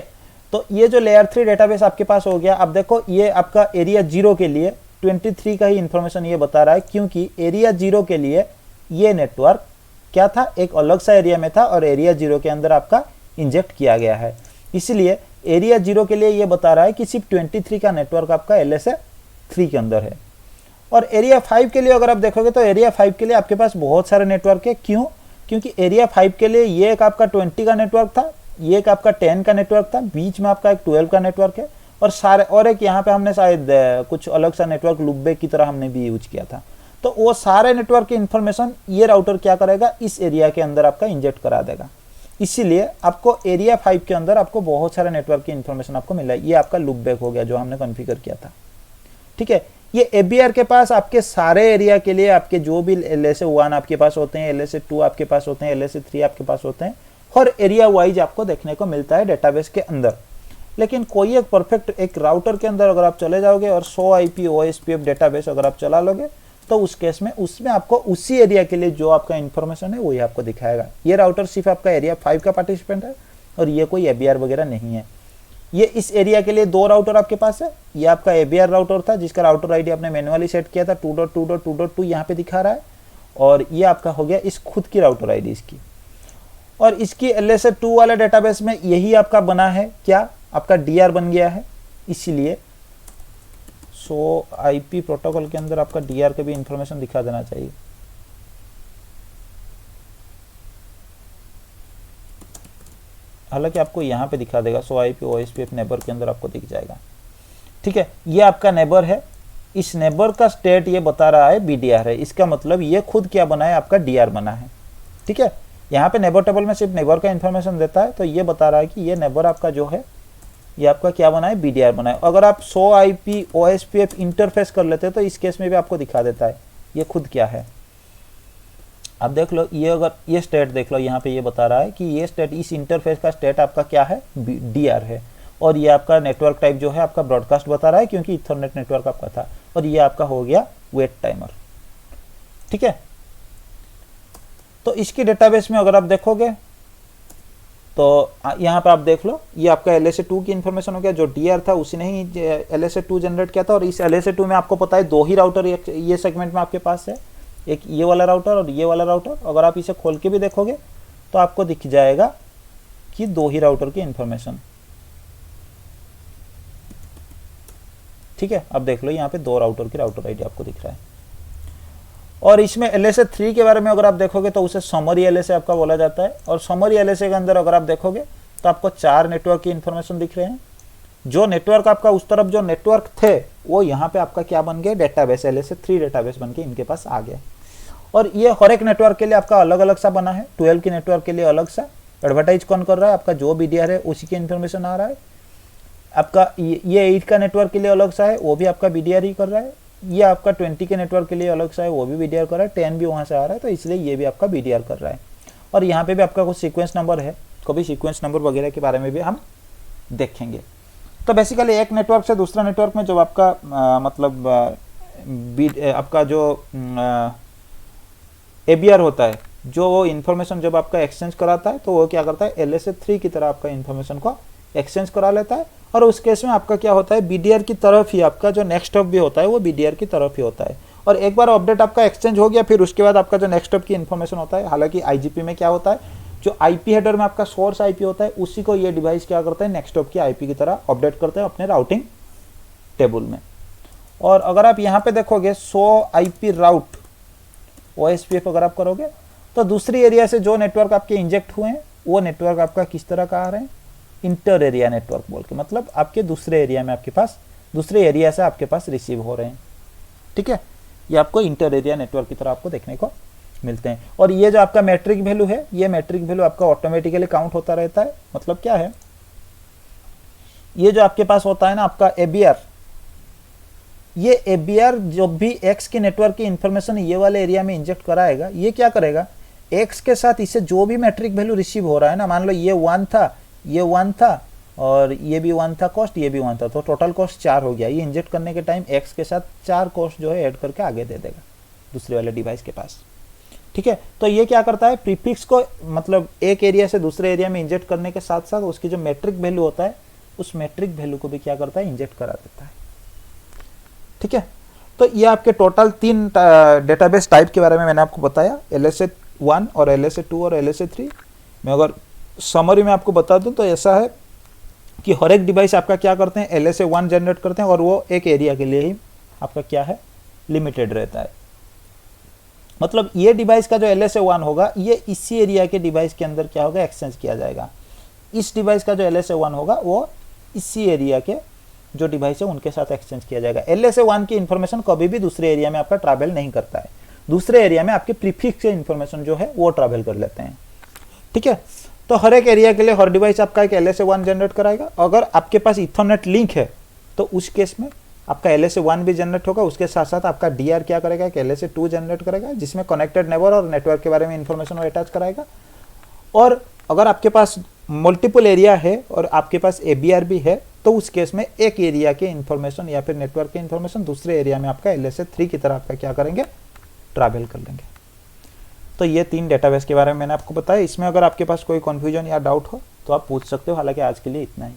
तो ये जो लेयर 3 डेटाबेस आपके पास हो गया, अब देखो ये आपका एरिया 0 के लिए 23 का ही इंफॉर्मेशन ये बता रहा है, क्योंकि एरिया 0 के लिए ये नेटवर्क क्या था, एक अलग सा एरिया में था और एरिया 0 के अंदर आपका इंजेक्ट किया गया है, इसलिए एरिया 0 के लिए ये बता रहा है कि सिर्फ 23 का नेटवर्क आपका LSA3 के अंदर है। और एरिया 5 के लिए अगर आप देखोगे तो एरिया 5 के लिए आपके पास बहुत सारे नेटवर्क है। क्यों? क्योंकि एरिया 5 के लिए ये एक आपका 20 का नेटवर्क था, ये एक आपका 10 का नेटवर्क था, बीच में आपका एक 12 का नेटवर्क है, और सारे और एक यहाँ पे हमने शायद कुछ अलग सा नेटवर्क लुब्बे की तरह हमने भी यूज किया था। तो वो सारे नेटवर्क की इंफॉर्मेशन ये राउटर क्या करेगा, इस एरिया के अंदर आपका इंजेक्ट करा देगा। इसीलिए आपको एरिया 5 के अंदर आपको बहुत सारे नेटवर्क की इंफॉर्मेशन आपको मिला है। ये आपका लुब्बैक हो गया जो हमने कॉन्फ़िगर किया था, ठीक है। ये ABR के पास आपके सारे एरिया के लिए आपके जो भी LSA1 आपके पास होते हैं, LSA2 आपके पास होते हैं, LSA3 आपके पास होते हैं, हर एरिया वाइज आपको देखने को मिलता है डेटाबेस के अंदर। लेकिन कोई एक परफेक्ट एक राउटर के अंदर अगर आप चले जाओगे और SOIP OSPF डेटाबेस अगर आप चला लोगे तो उस केस में उसमें आपको उसी एरिया के लिए जो आपका इंफॉर्मेशन है वही आपको दिखाएगा। ये राउटर सिर्फ आपका एरिया 5 का पार्टिसिपेंट है और ये कोई ABR वगैरह नहीं है। ये इस एरिया के लिए 2 राउटर आपके पास है। ये आपका ABR राउटर था जिसका राउटर आईडी आपने मैन्युअली सेट किया था, 2.2.2.2 यहाँ पे दिखा रहा है, और ये आपका हो गया इस खुद की राउटर आईडी इसकी। और इसकी LSA2 वाले डेटाबेस में यही आपका बना है, क्या आपका DR बन गया है। इसीलिए SOIP प्रोटोकॉल के अंदर आपका DR का भी इंफॉर्मेशन दिखा देना चाहिए। हालांकि आपको यहाँ पे दिखा देगा SOIP OSPF नेबर के अंदर आपको दिख जाएगा, ठीक है। ये आपका नेबर है, इस नेबर का स्टेट ये बता रहा है BDR है, इसका मतलब ये खुद क्या बना है, आपका DR बना है, ठीक है। यहाँ पे नेबर टेबल में सिर्फ नेबर का इंफॉर्मेशन देता है, तो ये बता रहा है कि ये नेबर आपका जो है ये आपका क्या बना है, BDR बना है। अगर आप SOIP OSPF इंटरफेस कर लेते हैं तो इस केस में भी आपको दिखा देता है ये खुद क्या है। अब देख लो, ये अगर ये स्टेट देख लो, यहाँ पे ये बता रहा है कि ये स्टेट, इस इंटरफेस का स्टेट आपका क्या है, DR है। और ये आपका नेटवर्क टाइप जो है आपका ब्रॉडकास्ट बता रहा है, क्योंकि इथरनेट नेटवर्क आपका था। और ये आपका हो गया वेट टाइमर, ठीक है। तो इसकी डेटाबेस में अगर आप देखोगे तो यहाँ पे आप देख लो, ये आपका LSA2 की इन्फॉर्मेशन हो गया, जो DR था उसी ने ही LSA2 जनरेट किया था। और इस LSA2 में आपको पता है 2 ही राउटर ये सेगमेंट में आपके पास है, एक ये वाला राउटर और ये वाला राउटर। अगर आप इसे खोल के भी देखोगे तो आपको दिख जाएगा कि 2 ही राउटर की इन्फॉर्मेशन, ठीक है। अब देख लो यहाँ पे 2 राउटर की राउटर आईडी आपको दिख रहा है। और इसमें LSA3 के बारे में अगर आप देखोगे तो उसे समरी LSA आपका बोला जाता है। और समरी LSA के अंदर अगर आप देखोगे तो आपको 4 नेटवर्क की इन्फॉर्मेशन दिख रहे हैं। जो नेटवर्क आपका उस तरफ जो नेटवर्क थे वो यहाँ पे आपका क्या बन गया, डेटाबेस, LSA3 डेटाबेस बन के इनके पास आ गया। और ये हर एक नेटवर्क के लिए आपका अलग अलग सा बना है। 12 के नेटवर्क के लिए अलग सा एडवर्टाइज कौन कर रहा है, आपका जो BDR है उसी की इन्फॉर्मेशन आ रहा है। आपका ये 8 का नेटवर्क के लिए अलग सा है, वो भी आपका BDR ही कर रहा है। ये आपका 20 के नेटवर्क के लिए अलग सा है, वो भी BDR कर रहा है। 10 भी वहाँ से आ रहा है, तो इसलिए ये भी आपका BDR कर रहा है। और यहाँ पे भी आपका कुछ सीक्वेंस नंबर है, कभी सीक्वेंस नंबर वगैरह के बारे में भी हम देखेंगे। तो बेसिकली एक नेटवर्क से दूसरा नेटवर्क में जब आपका आपका जो ABR होता है, जो वो इन्फॉर्मेशन जब आपका एक्सचेंज कराता है तो वो क्या करता है, LSA3 की तरह आपका इन्फॉर्मेशन को एक्सचेंज करा लेता है। और उस केस में आपका क्या होता है, BDR की तरफ ही आपका जो नेक्स्ट हॉप भी होता है वो BDR की तरफ ही होता है। और एक बार अपडेट आपका एक्सचेंज हो गया, फिर उसके बाद आपका जो नेक्स्ट हॉप की इन्फॉर्मेशन होता है, हालांकि IGP में क्या होता है, जो IP हेडर में आपका सोर्स IP होता है उसी को ये डिवाइस क्या करता है, नेक्स्ट हॉप की IP की तरह अपडेट करते हैं अपने राउटिंग टेबल में। और अगर आप यहाँ पे देखोगे 100 IP राउट OSPF अगर आप करोगे तो दूसरी एरिया से जो नेटवर्क आपके इंजेक्ट हुए हैं वो नेटवर्क आपका किस तरह का आ रहे हैं, इंटर एरिया नेटवर्क बोल के, मतलब आपके दूसरे एरिया में आपके पास, दूसरे एरिया से आपके पास रिसीव हो रहे हैं, ठीक है। ये आपको इंटर एरिया नेटवर्क की तरह आपको देखने को मिलते हैं। और ये जो आपका मैट्रिक वैल्यू है, ये मैट्रिक वैल्यू आपका ऑटोमेटिकली काउंट होता रहता है। मतलब क्या है, ये जो आपके पास होता है ना आपका ABR, ये ABR जो भी X के नेटवर्क की इंफॉर्मेशन ये वाले एरिया में इंजेक्ट कराएगा, ये क्या करेगा, X के साथ इसे जो भी मैट्रिक वैल्यू रिसीव हो रहा है ना, मान लो ये 1 था, ये 1 था और ये भी 1 था कॉस्ट, ये भी 1 था, तो टोटल कॉस्ट 4 हो गया। ये इंजेक्ट करने के टाइम X के साथ 4 कॉस्ट जो है ऐड करके आगे दे देगा दूसरे वाले डिवाइस के पास, ठीक है। तो ये क्या करता है, प्रीफिक्स को मतलब एक एरिया से दूसरे एरिया में इंजेक्ट करने के साथ साथ उसकी जो मैट्रिक वैल्यू होता है उस मैट्रिक वैल्यू को भी क्या करता है, इंजेक्ट करा देता है, ठीक है। तो ये आपके टोटल 3 डेटाबेस टाइप के बारे में मैंने आपको बताया, LSA1 और LSA2 और LSA3। मैं अगर समरी में आपको बता दूं तो ऐसा है कि हर एक डिवाइस आपका क्या करते हैं, LSA1 जनरेट करते हैं और वो एक एरिया के लिए ही आपका क्या है, लिमिटेड रहता है। मतलब ये डिवाइस का जो LSA1 होगा ये इसी एरिया के डिवाइस के अंदर क्या होगा, एक्सचेंज किया जाएगा। इस डिवाइस का जो LSA1 होगा वो इसी एरिया के जो डिवाइस है उनके साथ एक्सचेंज किया जाएगा। LSA1 की इंफॉर्मेशन कभी भी दूसरे एरिया में आपका ट्रैवल नहीं करता है, दूसरे एरिया में आपके प्रीफिक्स के इंफॉर्मेशन जो है वो ट्रैवल कर लेते हैं, ठीक है। तो हर एक एरिया के लिए हर डिवाइस आपका एक LSA1 जनरेट कराएगा। अगर आपके पास इथरनेट लिंक है तो उस केस में आपका LSA1 भी जनरेट होगा, उसके साथ साथ आपका DR क्या करेगा, एक LSA2 जनरेट करेगा जिसमें कनेक्टेड नेबर और नेटवर्क के बारे में इंफॉर्मेशन वो अटैच कराएगा। और अगर आपके पास मल्टीपल एरिया है और आपके पास ABR भी है तो उस केस में एक एरिया के इंफॉर्मेशन या फिर नेटवर्क के इंफॉर्मेशन दूसरे एरिया में आपका LSA3 की तरह आपका क्या करेंगे, ट्रैवल कर लेंगे। तो ये 3 डेटाबेस के बारे में मैंने आपको बताया। इसमें अगर आपके पास कोई कन्फ्यूजन या डाउट हो तो आप पूछ सकते हो, हालांकि आज के लिए इतना ही।